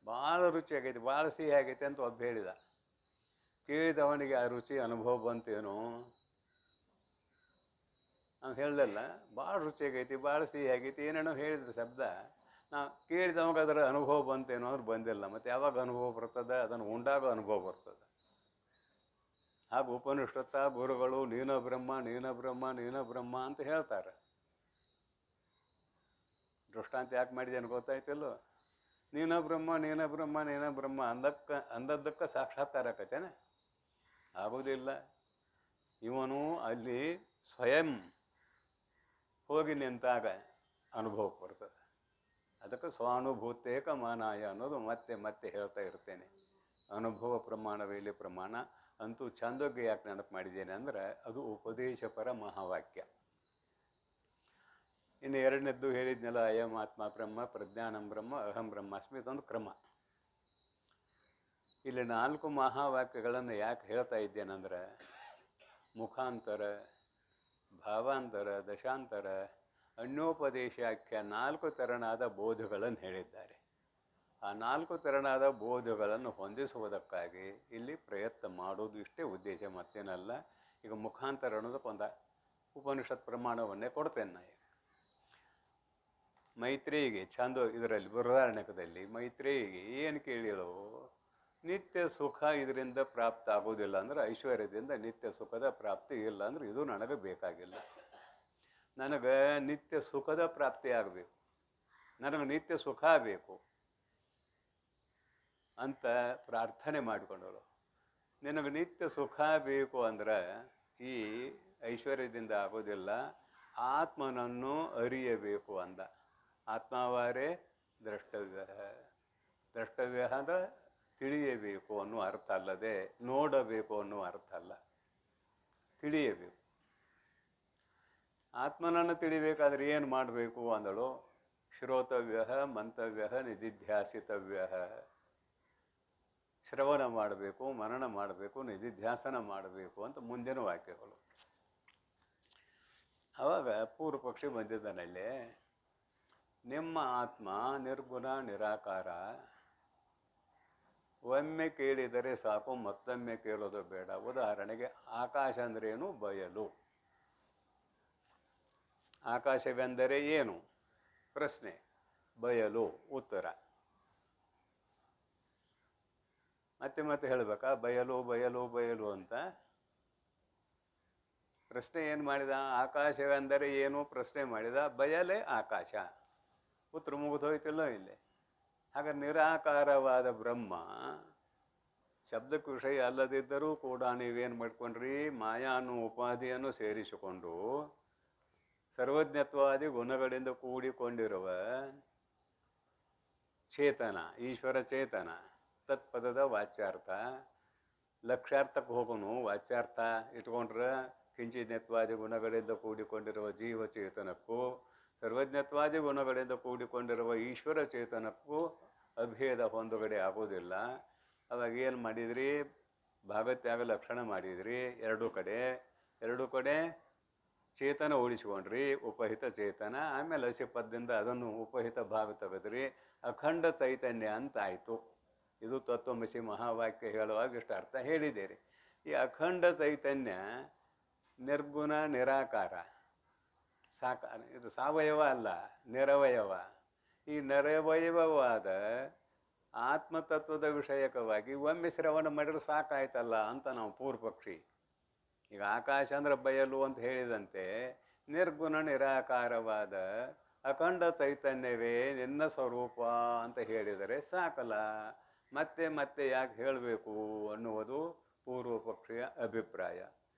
ಭಾಳ ರುಚಿಯಾಗೈತಿ, ಭಾಳ ಸಿಹಿ ಆಗೈತಿ ಅಂತ ಒಬ್ಬ ಹೇಳಿದ. ಕೇಳಿದವನಿಗೆ ಆ ರುಚಿ ಅನುಭವ ಬಂತೇನು? ನಾವು ಹೇಳಲಿಲ್ಲ, ಭಾಳ ರುಚಿಯಾಗೈತಿ, ಭಾಳ ಸಿಹಿ ಆಗೈತಿ, ಏನೇನೋ ಹೇಳಿದ ಶಬ್ದ. ನಾವು ಕೇಳಿದವಾಗ ಅದರ ಅನುಭವ ಬಂತೇನೋ ಅಂದ್ರೆ ಬಂದಿಲ್ಲ. ಮತ್ತು ಯಾವಾಗ ಅನುಭವ ಬರ್ತದೆ? ಅದನ್ನು ಉಂಡಾಗ ಅನುಭವ ಬರ್ತದೆ. ಹಾಗೂ ಉಪನಿಷತ್ತ ಗುರುಗಳು ನೀನ ಬ್ರಹ್ಮ ನೀನ ಬ್ರಹ್ಮ ನೀನ ಬ್ರಹ್ಮ ಅಂತ ಹೇಳ್ತಾರೆ. ದೃಷ್ಟಾಂತ ಯಾಕೆ ಮಾಡಿದೇನು ಗೊತ್ತಾಯ್ತಿಲ್ಲೋ? ನೀನ ಬ್ರಹ್ಮ ನೀನ ಬ್ರಹ್ಮ ನೀನ ಬ್ರಹ್ಮ ಅಂದದ್ದಕ್ಕೆ ಸಾಕ್ಷಾತ್ಕಾರ ಆಕತ್ತೇನೆ? ಆಗೋದಿಲ್ಲ. ಇವನು ಅಲ್ಲಿ ಸ್ವಯಂ ಹೋಗಿ ನಿಂತಾಗ ಅನುಭವಕ್ಕೆ ಬರ್ತದೆ. ಅದಕ್ಕೆ ಸ್ವಾನುಭೂತೇಕ ಮಾನಾಯ ಅನ್ನೋದು ಮತ್ತೆ ಮತ್ತೆ ಹೇಳ್ತಾ ಇರ್ತೇನೆ. ಅನುಭವ ಪ್ರಮಾಣವೇ ಇಲ್ಲಿ ಪ್ರಮಾಣ. ಅಂತೂ ಛಾಂದೋಗ್ಯ ಯಾಕೆ ನೆನಪು ಮಾಡಿದ್ದೇನೆ ಅಂದರೆ ಅದು ಉಪದೇಶಪರ ಮಹಾವಾಕ್ಯ. ಇನ್ನು ಎರಡನೇದ್ದು ಹೇಳಿದ್ನೆಲ್ಲ, ಅಯಂ ಆತ್ಮ ಬ್ರಹ್ಮ, ಪ್ರಜ್ಞಾನಂ ಬ್ರಹ್ಮ, ಅಹಂ ಬ್ರಹ್ಮಾಸ್ಮಿ, ಇದೊಂದು ಕ್ರಮ. ಇಲ್ಲಿ 4 ಮಹಾವಾಕ್ಯಗಳನ್ನು ಯಾಕೆ ಹೇಳ್ತಾ ಇದ್ದೇನೆಂದ್ರೆ ಮುಖಾಂತರ, ಭಾವಾಂತರ, ದಶಾಂತರ, ಅನ್ಯೋಪದೇಶಾಖ್ಯ 4 ತೆರನಾದ ಬೋಧಗಳನ್ನು ಹೇಳಿದ್ದಾರೆ. ಆ 4 ತೆರನಾದ ಬೋಧಗಳನ್ನು ಹೊಂದಿಸುವುದಕ್ಕಾಗಿ ಇಲ್ಲಿ ಪ್ರಯತ್ನ ಮಾಡೋದು ಇಷ್ಟೇ ಉದ್ದೇಶ, ಮತ್ತೇನಲ್ಲ. ಈಗ ಮುಖಾಂತರ ಅನ್ನೋದಕ್ಕೊಂದು ಉಪನಿಷತ್ ಪ್ರಮಾಣವನ್ನೇ ಕೊಡ್ತೇನೆ ನಾ. ಮೈತ್ರೇಯಿಗೆ ಇದರಲ್ಲಿ ಬೃಹದಾರಣ್ಯಕದಲ್ಲಿ ಮೈತ್ರೇಯಿಗೆ ಏನು ಕೇಳಿರೋ, ನಿತ್ಯ ಸುಖ ಇದರಿಂದ ಪ್ರಾಪ್ತ ಆಗೋದಿಲ್ಲ ಅಂದರೆ, ಐಶ್ವರ್ಯದಿಂದ ನಿತ್ಯ ಸುಖದ ಪ್ರಾಪ್ತಿ ಇಲ್ಲ ಅಂದ್ರೆ ಇದು ನನಗೆ ಬೇಕಾಗಿಲ್ಲ. ನನಗೆ ನಿತ್ಯ ಸುಖದ ಪ್ರಾಪ್ತಿ ಆಗಬೇಕು, ನನಗೆ ನಿತ್ಯ ಸುಖ ಬೇಕು ಅಂತ ಪ್ರಾರ್ಥನೆ ಮಾಡಿಕೊಂಡಳು. ನಿನಗೆ ನಿತ್ಯ ಸುಖ ಬೇಕು ಅಂದ್ರೆ ಈ ಐಶ್ವರ್ಯದಿಂದ ಆಗೋದಿಲ್ಲ, ಆತ್ಮನನ್ನು ಅರಿಯಬೇಕು ಅಂದ. ಆತ್ಮವಾರೇ ದ್ರಷ್ಟವ್ಯ. ದ್ರಷ್ಟವ್ಯ ಅಂದ್ರೆ ತಿಳಿಯಬೇಕು ಅನ್ನೋ ಅರ್ಥ ಅಲ್ಲದೆ ನೋಡಬೇಕು ಅನ್ನೋ ಅರ್ಥ ಅಲ್ಲ, ತಿಳಿಯಬೇಕು. ಆತ್ಮನನ್ನು ತಿಳಿಬೇಕಾದ್ರೆ ಏನು ಮಾಡಬೇಕು ಅಂದಳು. ಶ್ರೋತವ್ಯ, ಮಂತವ್ಯ, ನಿಧಿಧ್ಯಾಸಿತವ್ಯ. ಶ್ರವಣ ಮಾಡಬೇಕು, ಮನನ ಮಾಡಬೇಕು, ನಿಧಿಧ್ಯಾಸನ ಮಾಡಬೇಕು ಅಂತ ಮುಂದಿನ ವಾಕ್ಯಗಳು. ಆವಾಗ ಪೂರ್ವ ಪಕ್ಷಿ ಬಂದಿದ್ದಾನಲ್ಲಿ, ನಿಮ್ಮ ಆತ್ಮ ನಿರ್ಗುಣ ನಿರಾಕಾರ, ಒಮ್ಮೆ ಕೇಳಿದರೆ ಸಾಕು, ಮತ್ತೊಮ್ಮೆ ಕೇಳೋದು ಬೇಡ. ಉದಾಹರಣೆಗೆ ಆಕಾಶ ಅಂದ್ರೇನು? ಬಯಲು. ಆಕಾಶವೆಂದರೆ ಏನು? ಪ್ರಶ್ನೆ. ಬಯಲು ಉತ್ತರ. ಮತ್ತೆ ಮತ್ತೆ ಹೇಳಬೇಕಾ ಬಯಲು ಬಯಲು ಬಯಲು ಅಂತ? ಪ್ರಶ್ನೆ ಏನು ಮಾಡಿದ? ಆಕಾಶವೆಂದರೆ ಏನು ಪ್ರಶ್ನೆ ಮಾಡಿದ, ಬಯಲೇ ಆಕಾಶ. ಉತ್ತರ ಮುಗಿದೋಯ್ತಿಲ್ಲ ಇಲ್ಲಿ. ಹಾಗೆ ನಿರಾಕಾರವಾದ ಬ್ರಹ್ಮ ಶಬ್ದಕ್ಕೆ ವಿಷಯ ಅಲ್ಲದಿದ್ದರೂ ಕೂಡ ನೀವೇನು ಮಾಡ್ಕೊಂಡ್ರಿ, ಮಾಯಾ ಅನ್ನೋ ಉಪಾಧಿಯನ್ನು ಸೇರಿಸಿಕೊಂಡು ಸರ್ವಜ್ಞತ್ವಾದಿ ಗುಣಗಳಿಂದ ಕೂಡಿಕೊಂಡಿರುವ ಚೇತನ, ಈಶ್ವರ ಚೇತನ, ತತ್ಪದದ ವಾಚ್ಯಾರ್ಥ. ಲಕ್ಷ್ಯಾರ್ಥಕ್ಕೆ ಹೋಗೋನು ವಾಚ್ಯಾರ್ಥ ಇಟ್ಕೊಂಡ್ರೆ ಕಿಂಚಿಜ್ಞತ್ವಾದಿ ಗುಣಗಳಿಂದ ಕೂಡಿಕೊಂಡಿರುವ ಜೀವಚೇತನಕ್ಕೂ ಸರ್ವಜ್ಞತ್ವಾದಿ ಗುಣಗಳಿಂದ ಕೂಡಿಕೊಂಡಿರುವ ಈಶ್ವರ ಚೇತನಕ್ಕೂ ಅಭೇದ ಹೊಂದುಗಡೆ ಆಗೋದಿಲ್ಲ. ಅವಾಗ ಏನು ಮಾಡಿದ್ರಿ? ಭಾಗತ್ಯಾಗ ಲಕ್ಷಣ ಮಾಡಿದ್ರಿ. ಎರಡು ಕಡೆ ಚೇತನ ಉಳಿಸ್ಕೊಂಡ್ರಿ, ಉಪಹಿತ ಚೇತನ. ಆಮೇಲೆ ಹಸಿಪದ್ದಿಂದ ಅದನ್ನು ಉಪಹಿತ ಭಾಗ ತೆಗೆದ್ರಿ, ಅಖಂಡ ಚೈತನ್ಯ ಅಂತ ಆಯಿತು. ಇದು ತತ್ವಮಸಿ ಮಹಾವಾಕ್ಯ ಹೇಳುವಾಗ ಇಷ್ಟು ಅರ್ಥ ಹೇಳಿದ್ದೀರಿ. ಈ ಅಖಂಡ ಚೈತನ್ಯ ನಿರ್ಗುಣ ನಿರಾಕಾರ ಇದು ಸಾವಯವ ಅಲ್ಲ, ನಿರವಯವ. ಈ ನಿರವಯವವಾದ ಆತ್ಮತತ್ವದ ವಿಷಯಕವಾಗಿ ಒಮ್ಮೆ ಶ್ರವಣ ಮಾಡಿದ್ರೆ ಸಾಕಾಯ್ತಲ್ಲ ಅಂತ ನಾವು ಪೂರ್ವಪಕ್ಷಿ. ಈಗ ಆಕಾಶ ಅಂದ್ರೆ ಬಯಲು ಅಂತ ಹೇಳಿದಂತೆ ನಿರ್ಗುಣ ನಿರಾಕಾರವಾದ ಅಖಂಡ ಚೈತನ್ಯವೇ ನಿನ್ನ ಸ್ವರೂಪ ಅಂತ ಹೇಳಿದರೆ ಸಾಕಲ್ಲ, ಮತ್ತೆ ಮತ್ತೆ ಯಾಕೆ ಹೇಳಬೇಕು ಅನ್ನುವುದು ಪೂರ್ವ ಪಕ್ಷಿಯ ಅಭಿಪ್ರಾಯ.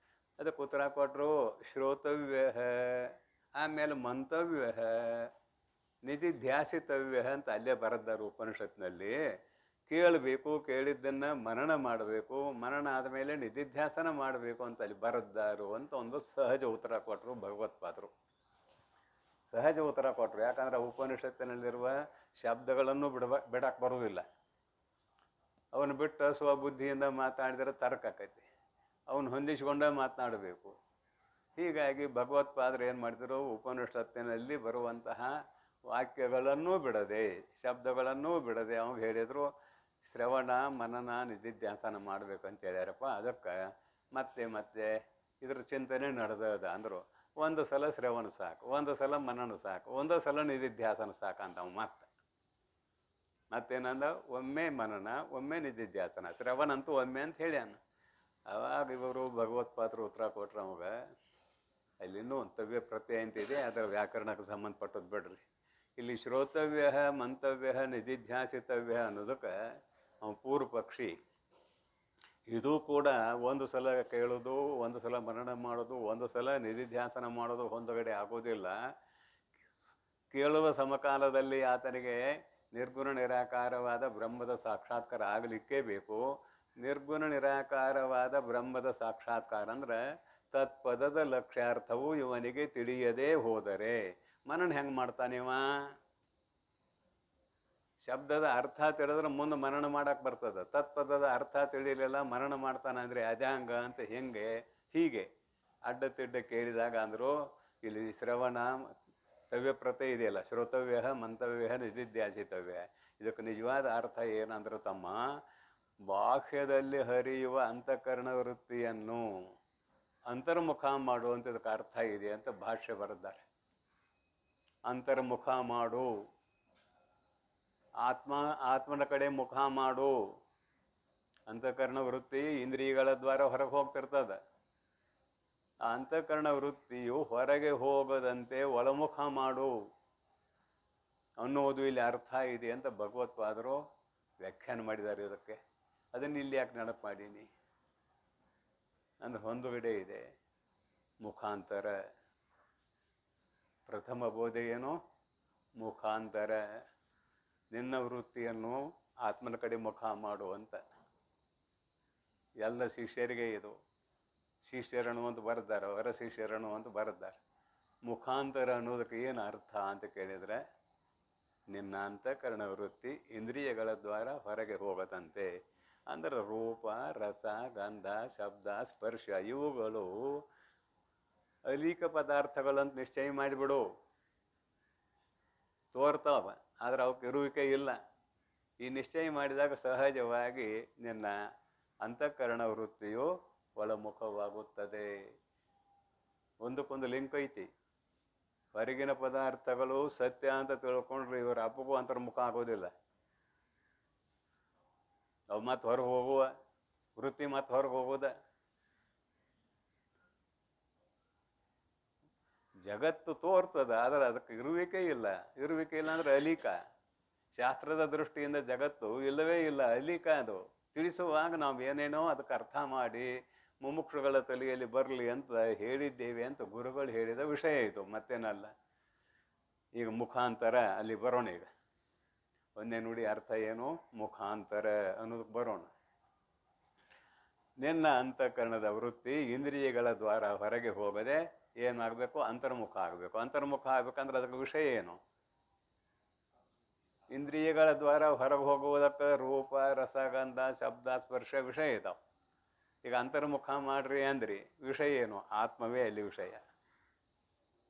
ಅದಕ್ಕೆ ಉತ್ತರ ಕೊಟ್ಟರು. ಶ್ರೋತವ್ಯ, ಆಮೇಲೆ ಮಂತವ್ಯ, ನಿಧಿಧ್ಯಾಸಿತವ್ಯ ಅಂತ ಅಲ್ಲೇ ಬರೆದಾರು ಉಪನಿಷತ್ನಲ್ಲಿ. ಕೇಳಬೇಕು, ಕೇಳಿದ್ದನ್ನು ಮನನ ಮಾಡಬೇಕು, ಮನನ ಆದಮೇಲೆ ನಿಧಿಧ್ಯಾಸನ ಮಾಡಬೇಕು ಅಂತ ಅಲ್ಲಿ ಬರೆದಾರು ಅಂತ ಒಂದು ಸಹಜ ಉತ್ತರ ಕೊಟ್ಟರು ಭಗವತ್ಪಾದರು. ಸಹಜ ಉತ್ತರ ಕೊಟ್ಟರು. ಯಾಕಂದ್ರೆ ಉಪನಿಷತ್ತಿನಲ್ಲಿರುವ ಶಬ್ದಗಳನ್ನು ಬಿಡಕ್ಕೆ ಬರುವುದಿಲ್ಲ. ಅವನು ಬಿಟ್ಟು ಸ್ವಬುದ್ಧಿಯಿಂದ ಮಾತಾಡಿದರೆ ತರ್ಕ ಆಕೈತಿ. ಅವನು ಹೊಂದಿಸಿಕೊಂಡೇ ಮಾತನಾಡಬೇಕು. ಹೀಗಾಗಿ ಭಗವತ್ಪಾದರು ಏನು ಮಾಡಿದ್ರು, ಉಪನಿಷತ್ತಿನಲ್ಲಿ ಬರುವಂತಹ ವಾಕ್ಯಗಳನ್ನೂ ಬಿಡದೆ, ಶಬ್ದಗಳನ್ನೂ ಬಿಡದೆ ಅವಾಗ ಹೇಳಿದರು ಶ್ರವಣ ಮನನ ನಿಧಿಧ್ಯಾಸನ ಮಾಡ್ಬೇಕಂತ ಹೇಳ್ಯಾರಪ್ಪ. ಅದಕ್ಕೆ ಮತ್ತೆ ಮತ್ತೆ ಇದ್ರ ಚಿಂತನೆ ನಡೆದ ಅಂದರು. ಒಂದು ಸಲ ಶ್ರವಣ ಸಾಕು, ಒಂದು ಸಲ ಮನನ ಸಾಕು, ಒಂದು ಸಲ ನಿಧಿಧ್ಯಾಸನ ಸಾಕು ಅಂತ ಮತ್ತೇನಂದ, ಒಮ್ಮೆ ಮನನ ಒಮ್ಮೆ ನಿಧಿಧ್ಯಾಸನ, ಶ್ರವಣ ಅಂತೂ ಒಮ್ಮೆ ಅಂತ ಹೇಳ್ಯಾನ. ಅವಾಗ ಇವರು ಭಗವತ್ಪಾದರು ಉತ್ತರ ಕೊಟ್ರು ಅವಾಗ. ಅಲ್ಲಿನ್ನೂ ತವ್ಯ ಪ್ರತ್ಯಯ ಅಂತಿದೆ, ಅದರ ವ್ಯಾಕರಣಕ್ಕೆ ಸಂಬಂಧಪಟ್ಟದ್ದು ಬಿಡ್ರಿ. ಇಲ್ಲಿ ಶ್ರೋತವ್ಯ ಮಂತವ್ಯ ನಿಧಿಧ್ಯಾಸಿತವ್ಯ ಅನ್ನೋದಕ್ಕೆ ಪೂರ್ವ ಪಕ್ಷಿ ಇದು ಕೂಡ ಒಂದು ಸಲ ಕೇಳೋದು, ಒಂದು ಸಲ ಮನನ ಮಾಡೋದು, ಒಂದು ಸಲ ನಿಧಿಧ್ಯಾಸನ ಮಾಡೋದು ಹೊಂದಗಡೆ ಆಗೋದಿಲ್ಲ. ಕೇಳುವ ಸಮಕಾಲದಲ್ಲಿ ಆತನಿಗೆ ನಿರ್ಗುಣ ನಿರಾಕಾರವಾದ ಬ್ರಹ್ಮದ ಸಾಕ್ಷಾತ್ಕಾರ ಆಗಲಿಕ್ಕೇ ಬೇಕು. ನಿರ್ಗುಣ ನಿರಾಕಾರವಾದ ಬ್ರಹ್ಮದ ಸಾಕ್ಷಾತ್ಕಾರ ಅಂದರೆ ತತ್ಪದದ ಲಕ್ಷ್ಯಾರ್ಥವು ಇವನಿಗೆ ತಿಳಿಯದೇ ಹೋದರೆ ಮನನ ಹೆಂಗೆ ಮಾಡ್ತಾನಿವ? ಶಬ್ದದ ಅರ್ಥ ತಿಳಿದ್ರೆ ಮುಂದೆ ಮನನ ಮಾಡಕ್ಕೆ ಬರ್ತದೆ. ತತ್ಪದದ ಅರ್ಥ ತಿಳಿಲಿಲ್ಲ ಮನನ ಮಾಡ್ತಾನೆ ಅಂದರೆ ಅದ್ಯಾಂಗ ಅಂತ ಹೆಂಗೆ? ಹೀಗೆ ಅಡ್ಡ ತಿಡ್ಡ ಕೇಳಿದಾಗ ಅಂದರು ಇಲ್ಲಿ ಶ್ರವಣ ತವ್ಯ ಪ್ರತ್ಯಯ ಇದೆಯಲ್ಲ, ಶ್ರೋತವ್ಯ ಮಂತವ್ಯ ನಿಧಿಧ್ಯಾಸಿತವ್ಯ. ಇದಕ್ಕೆ ನಿಜವಾದ ಅರ್ಥ ಏನಂದ್ರೆ ತಮ್ಮ, ಬಾಹ್ಯದಲ್ಲಿ ಹರಿಯುವ ಅಂತಃಕರಣ ವೃತ್ತಿಯನ್ನು ಅಂತರ್ಮುಖ ಮಾಡುವಂಥದಕ್ಕೆ ಅರ್ಥ ಇದೆ ಅಂತ ಭಾಷ್ಯ ಬರೆದ್ದಾರೆ. ಅಂತರ್ಮುಖ ಮಾಡು, ಆತ್ಮನ ಕಡೆ ಮುಖ ಮಾಡು. ಅಂತಃಕರಣ ವೃತ್ತಿ ಇಂದ್ರಿಯಗಳ ದ್ವಾರ ಹೊರಗೆ ಹೋಗ್ತಿರ್ತದೆ. ಆ ಅಂತಃಕರಣ ವೃತ್ತಿಯು ಹೊರಗೆ ಹೋಗದಂತೆ ಒಳಮುಖ ಮಾಡು ಅನ್ನೋದು ಇಲ್ಲಿ ಅರ್ಥ ಇದೆ ಅಂತ ಭಗವತ್ಪಾದರು ವ್ಯಾಖ್ಯಾನ ಮಾಡಿದ್ದಾರೆ ಇದಕ್ಕೆ. ಅದನ್ನು ಇಲ್ಲಿ ಯಾಕೆ ನೆನಪು ಮಾಡೀನಿ ಅಂದ್ರೆ ಹೊಂದುಗಡೆ ಇದೆ. ಮುಖಾಂತರ ಪ್ರಥಮ ಬೋಧೆ ಏನು? ಮುಖಾಂತರ. ನಿನ್ನ ವೃತ್ತಿಯನ್ನು ಆತ್ಮನ ಕಡೆ ಮುಖ ಮಾಡು ಅಂತ ಎಲ್ಲ ಶಿಷ್ಯರಿಗೆ ಇದು ಶಿಷ್ಯರನ್ನು ಅಂತ ಬರೆದಾರೆ, ಹೊರ ಶಿಷ್ಯರನ್ನು ಅಂತ ಬರೆದಾರೆ. ಮುಖಾಂತರ ಅನ್ನೋದಕ್ಕೆ ಏನು ಅರ್ಥ ಅಂತ ಕೇಳಿದರೆ, ನಿನ್ನ ಅಂತಃಕರಣ ವೃತ್ತಿ ಇಂದ್ರಿಯಗಳ ದ್ವಾರ ಹೊರಗೆ ಹೋಗದಂತೆ. ಅಂದರೆ ರೂಪ, ರಸ, ಗಂಧ, ಶಬ್ದ, ಸ್ಪರ್ಶ ಇವುಗಳು ಅಲೀಕ ಪದಾರ್ಥಗಳಂತ ನಿಶ್ಚಯ ಮಾಡಿಬಿಡು. ತೋರ್ತಾವ, ಆದರೆ ಅವಕ್ಕೆ ಇರುವಿಕೆ ಇಲ್ಲ. ಈ ನಿಶ್ಚಯ ಮಾಡಿದಾಗ ಸಹಜವಾಗಿ ನಿನ್ನ ಅಂತಃಕರಣ ವೃತ್ತಿಯು ಒಳಮುಖವಾಗುತ್ತದೆ. ಒಂದಕ್ಕೊಂದು ಲಿಂಕ್ ಐತಿ. ಹೊರಗಿನ ಪದಾರ್ಥಗಳು ಸತ್ಯ ಅಂತ ತಿಳ್ಕೊಂಡ್ರೆ ಇವರ ಅಪ್ಪಗೂ ಅಂತರ್ಮುಖ ಆಗೋದಿಲ್ಲ. ಅವು ಮತ್ತೆ ಹೊರಗೆ ಹೋಗುವ ವೃತ್ತಿ ಮತ್ತೆ ಹೊರಗೆ ಹೋಗೋದ. ಜಗತ್ತು ತೋರ್ತದ, ಆದರೆ ಅದಕ್ಕೆ ಇರುವಿಕೆ ಇಲ್ಲ. ಇರುವಿಕೆ ಇಲ್ಲ ಅಂದ್ರೆ ಅಲೀಕ. ಶಾಸ್ತ್ರದ ದೃಷ್ಟಿಯಿಂದ ಜಗತ್ತು ಇಲ್ಲವೇ ಇಲ್ಲ, ಅಲೀಕ. ಅದು ತಿಳಿಸುವಾಗ ನಾವು ಏನೇನೋ ಅದಕ್ಕೆ ಅರ್ಥ ಮಾಡಿ ಮುಮುಕ್ಷುಗಳ ತಲೆಯಲ್ಲಿ ಬರಲಿ ಅಂತ ಹೇಳಿದ್ದೇವೆ ಅಂತ ಗುರುಗಳು ಹೇಳಿದ ವಿಷಯ ಇದು, ಮತ್ತೇನಲ್ಲ. ಈಗ ಮುಖಾಂತರ ಅಲ್ಲಿ ಬರೋಣ. ಈಗ ಒಂದೇ ನುಡಿ ಅರ್ಥ ಏನು? ಮುಖಾಂತರ ಅನ್ನೋದಕ್ಕೆ ಬರೋಣ. ನಿನ್ನ ಅಂತಃಕರಣದ ವೃತ್ತಿ ಇಂದ್ರಿಯಗಳ ದ್ವಾರ ಹೊರಗೆ ಹೋಗದೆ ಏನಾಗಬೇಕು? ಅಂತರ್ಮುಖ ಆಗಬೇಕು. ಅಂತರ್ಮುಖ ಆಗ್ಬೇಕಂದ್ರೆ ಅದಕ್ಕೆ ವಿಷಯ ಏನು? ಇಂದ್ರಿಯಗಳ ದ್ವಾರ ಹೊರಗೆ ಹೋಗುವುದಕ್ಕೆ ರೂಪ, ರಸಗಂಧ, ಶಬ್ದ, ಸ್ಪರ್ಶ ವಿಷಯ ಇದಾವೆ. ಈಗ ಅಂತರ್ಮುಖ ಮಾಡ್ರಿ ಅಂದ್ರಿ, ವಿಷಯ ಏನು? ಆತ್ಮವೇ ಅಲ್ಲಿ ವಿಷಯ.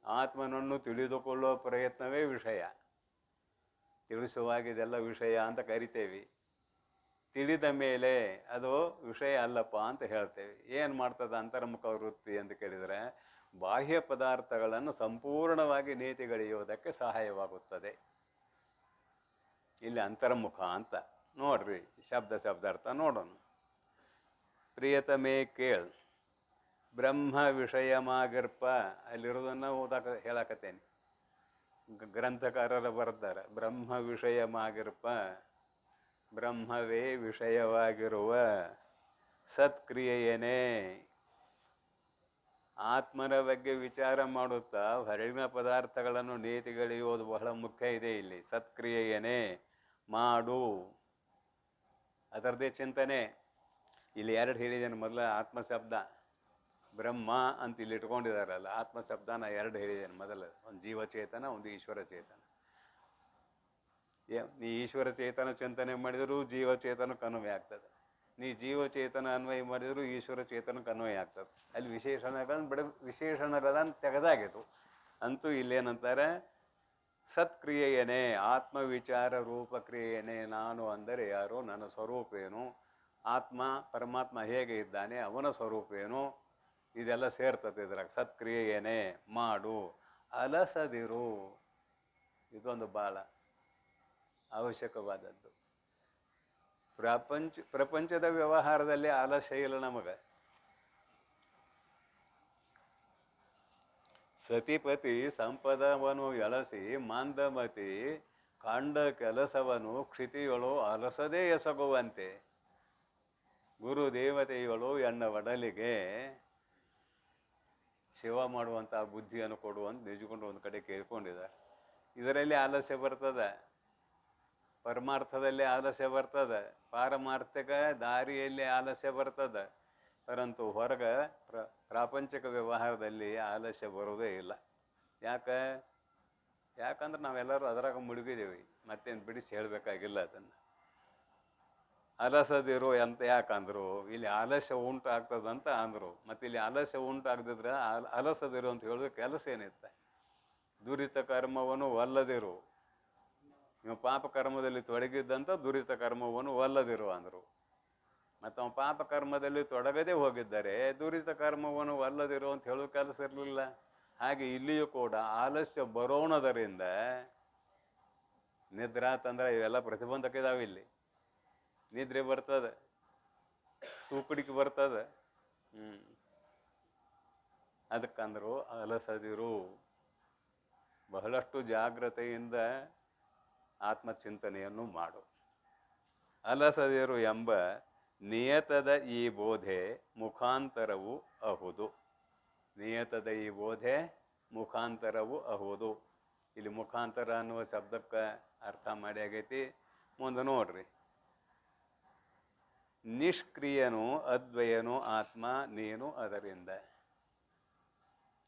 ಆತ್ಮನನ್ನು ತಿಳಿದುಕೊಳ್ಳುವ ಪ್ರಯತ್ನವೇ ವಿಷಯ. ತಿಳಿಸುವಾಗ ಇದೆಲ್ಲ ವಿಷಯ ಅಂತ ಕರಿತೇವೆ. ತಿಳಿದ ಮೇಲೆ ಅದು ವಿಷಯ ಅಲ್ಲಪ್ಪ ಅಂತ ಹೇಳ್ತೇವೆ. ಏನು ಮಾಡ್ತದೆ ಅಂತರ್ಮುಖ ವೃತ್ತಿ ಅಂತ ಕೇಳಿದರೆ, ಬಾಹ್ಯ ಪದಾರ್ಥಗಳನ್ನು ಸಂಪೂರ್ಣವಾಗಿ ನೀತಿಗಳೆಯುವುದಕ್ಕೆ ಸಹಾಯವಾಗುತ್ತದೆ. ಇಲ್ಲಿ ಅಂತರ್ಮುಖ ಅಂತ ನೋಡ್ರಿ. ಶಬ್ದಾರ್ಥ ನೋಡೋಣ. ಪ್ರಿಯತಮೇ ಕೇಳ್, ಬ್ರಹ್ಮ ವಿಷಯಮಾಗಿರ್ಪ. ಅಲ್ಲಿರೋದನ್ನು ಹೇಳಕತ್ತೇನೆ. ಗ್ರಂಥಕಾರರು ಬರ್ತಾರೆ. ಬ್ರಹ್ಮ ವಿಷಯಮಾಗಿರ್ಪ, ಬ್ರಹ್ಮವೇ ವಿಷಯವಾಗಿರುವ ಸತ್ಕ್ರಿಯೆಯೇ. ಆತ್ಮನ ಬಗ್ಗೆ ವಿಚಾರ ಮಾಡುತ್ತಾ ಹೊರಗಿನ ಪದಾರ್ಥಗಳನ್ನು ನೀತಿಗಳಿಯೋದು ಬಹಳ ಮುಖ್ಯ ಇದೆ. ಇಲ್ಲಿ ಸತ್ಕ್ರಿಯೆಯೇ ಮಾಡು, ಅದರದ್ದೇ ಚಿಂತನೆ. ಇಲ್ಲಿ ಎರಡು ಹೇಳಿದ್ದೇನೆ. ಮೊದಲ ಆತ್ಮಶಬ್ದ ಬ್ರಹ್ಮ ಅಂತ ಇಲ್ಲಿ ಇಟ್ಕೊಂಡಿದಾರಲ್ಲ, ಆತ್ಮಶಬ್ದನ ಎರಡು ಹೇಳಿದ್ದೇನೆ. ಮೊದಲು ಒಂದು ಜೀವಚೇತನ, ಒಂದು ಈಶ್ವರ ಚೇತನ. ನೀ ಈಶ್ವರ ಚೇತನ ಚಿಂತನೆ ಮಾಡಿದರೂ ಜೀವಚೇತನಕ್ಕೆ ಅನ್ವಯ ಆಗ್ತದೆ. ನೀ ಜೀವಚೇತನ ಅನ್ವಯ ಮಾಡಿದರೂ ಈಶ್ವರ ಚೇತನಕ್ಕೆ ಅನ್ವಯ ಆಗ್ತದೆ. ಅಲ್ಲಿ ವಿಶೇಷಣಗಳನ್ನು ತೆಗೆದಾಗಿತ್ತು. ಅಂತೂ ಇಲ್ಲೇನಂತಾರೆ? ಸತ್ಕ್ರಿಯೆಯೇ, ಆತ್ಮವಿಚಾರ ರೂಪ ಕ್ರಿಯೆಯೇ. ನಾನು ಅಂದರೆ ಯಾರು? ನನ್ನ ಸ್ವರೂಪ ಏನು? ಆತ್ಮ ಪರಮಾತ್ಮ ಹೇಗೆ ಇದ್ದಾನೆ? ಅವನ ಸ್ವರೂಪ ಏನು? ಇದೆಲ್ಲ ಸೇರ್ತದೆ ಇದ್ರಾಗ. ಸತ್ಕ್ರಿಯೆಯೇ ಮಾಡು, ಅಲಸದಿರು. ಇದೊಂದು ಭಾಳ ಅವಶ್ಯಕವಾದದ್ದು. ಪ್ರಪಂಚದ ವ್ಯವಹಾರದಲ್ಲಿ ಆಲಸ್ಯ ಇಲ್ಲ ನಮಗೆ. ಸತಿಪತಿ ಸಂಪದವನ್ನು ಎಳಸಿ ಮಾಂದಮತಿ ಕಂಡ ಕೆಲಸವನ್ನು ಕ್ಷಿತಿಯೊಳು ಅಲಸದೇ ಎಸಗುವಂತೆ. ಗುರು ದೇವತೆಗಳು ಎನ್ನ ಒಡಲಿಗೆ ಸೇವಾ ಮಾಡುವಂಥ ಬುದ್ಧಿಯನ್ನು ಕೊಡುವಂತ ನಿಜಕೊಂಡು ಒಂದು ಕಡೆ ಕೇಳ್ಕೊಂಡಿದ್ದಾರೆ. ಇದರಲ್ಲಿ ಆಲಸ್ಯ ಬರ್ತದೆ, ಪರಮಾರ್ಥದಲ್ಲಿ ಆಲಸ್ಯ ಬರ್ತದೆ, ಪಾರಮಾರ್ಥಿಕ ದಾರಿಯಲ್ಲಿ ಆಲಸ್ಯ ಬರ್ತದೆ. ಪರಂತು ಹೊರಗೆ ಪ್ರಾಪಂಚಿಕ ವ್ಯವಹಾರದಲ್ಲಿ ಆಲಸ್ಯ ಬರೋದೇ ಇಲ್ಲ. ಯಾಕಂದ್ರೆ ನಾವೆಲ್ಲರೂ ಅದರಾಗ ಮುಳುಗಿದ್ದೀವಿ. ಮತ್ತೇನು ಬಿಡಿಸಿ ಹೇಳಬೇಕಾಗಿಲ್ಲ ಅದನ್ನು. ಅಲಸದಿರು ಅಂತ ಯಾಕಂದ್ರು, ಇಲ್ಲಿ ಆಲಸ್ಯ ಉಂಟಾಗ್ತದಂತ ಅಂದರು. ಮತ್ತು ಇಲ್ಲಿ ಆಲಸ್ಯ ಉಂಟಾಗದಿದ್ರೆ ಅಲಸದಿರು ಅಂತ ಹೇಳೋದು ಕೆಲಸ ಏನಿತ್ತೆ? ದುರಿತ ಕರ್ಮವನ್ನು ಒಲ್ಲದಿರು. ನೀವು ಪಾಪ ಕರ್ಮದಲ್ಲಿ ತೊಡಗಿದ್ದಂಥ ದುರಿತ ಕರ್ಮವನ್ನು ಒಲ್ಲದಿರು ಅಂದರು. ಮತ್ತು ಅವ ಪಾಪ ಕರ್ಮದಲ್ಲಿ ತೊಡಗದೇ ಹೋಗಿದ್ದಾರೆ, ದುರಿತ ಕರ್ಮವನ್ನು ಒಲ್ಲದಿರು ಅಂತ ಹೇಳೋ ಕೆಲಸ ಇರಲಿಲ್ಲ. ಹಾಗೆ ಇಲ್ಲಿಯೂ ಕೂಡ ಆಲಸ್ಯ ಬರೋಣದರಿಂದ ನಿದ್ರಾ ತಂದ್ರೆ ಇವೆಲ್ಲ ಪ್ರತಿಬಂಧಕ ಇದಾವೆ. ಇಲ್ಲಿ ನಿದ್ರೆ ಬರ್ತದೆ, ತೂಕಡಿಕೆ ಬರ್ತದೆ. ಅದಕ್ಕಂದ್ರು ಅಲಸದಿರು. ಬಹಳಷ್ಟು ಜಾಗ್ರತೆಯಿಂದ ಆತ್ಮಚಿಂತನೆಯನ್ನು ಮಾಡು. ಅಲಸದಿರು ಎಂಬ ನಿಯತದ ಈ ಬೋಧೆ ಮುಖಾಂತರವು ಅಹುದು. ನಿಯತದ ಈ ಬೋಧೆ ಮುಖಾಂತರವು ಅಹುದು. ಇಲ್ಲಿ ಮುಖಾಂತರ ಅನ್ನುವ ಶಬ್ದಕ್ಕೆ ಅರ್ಥ ಮಾಡಿ ಆಗೈತಿ. ಮುಂದೆ ನೋಡ್ರಿ. ನಿಷ್ಕ್ರಿಯನು ಅದ್ವಯನು ಆತ್ಮ ನೀನು ಅದರಿಂದ.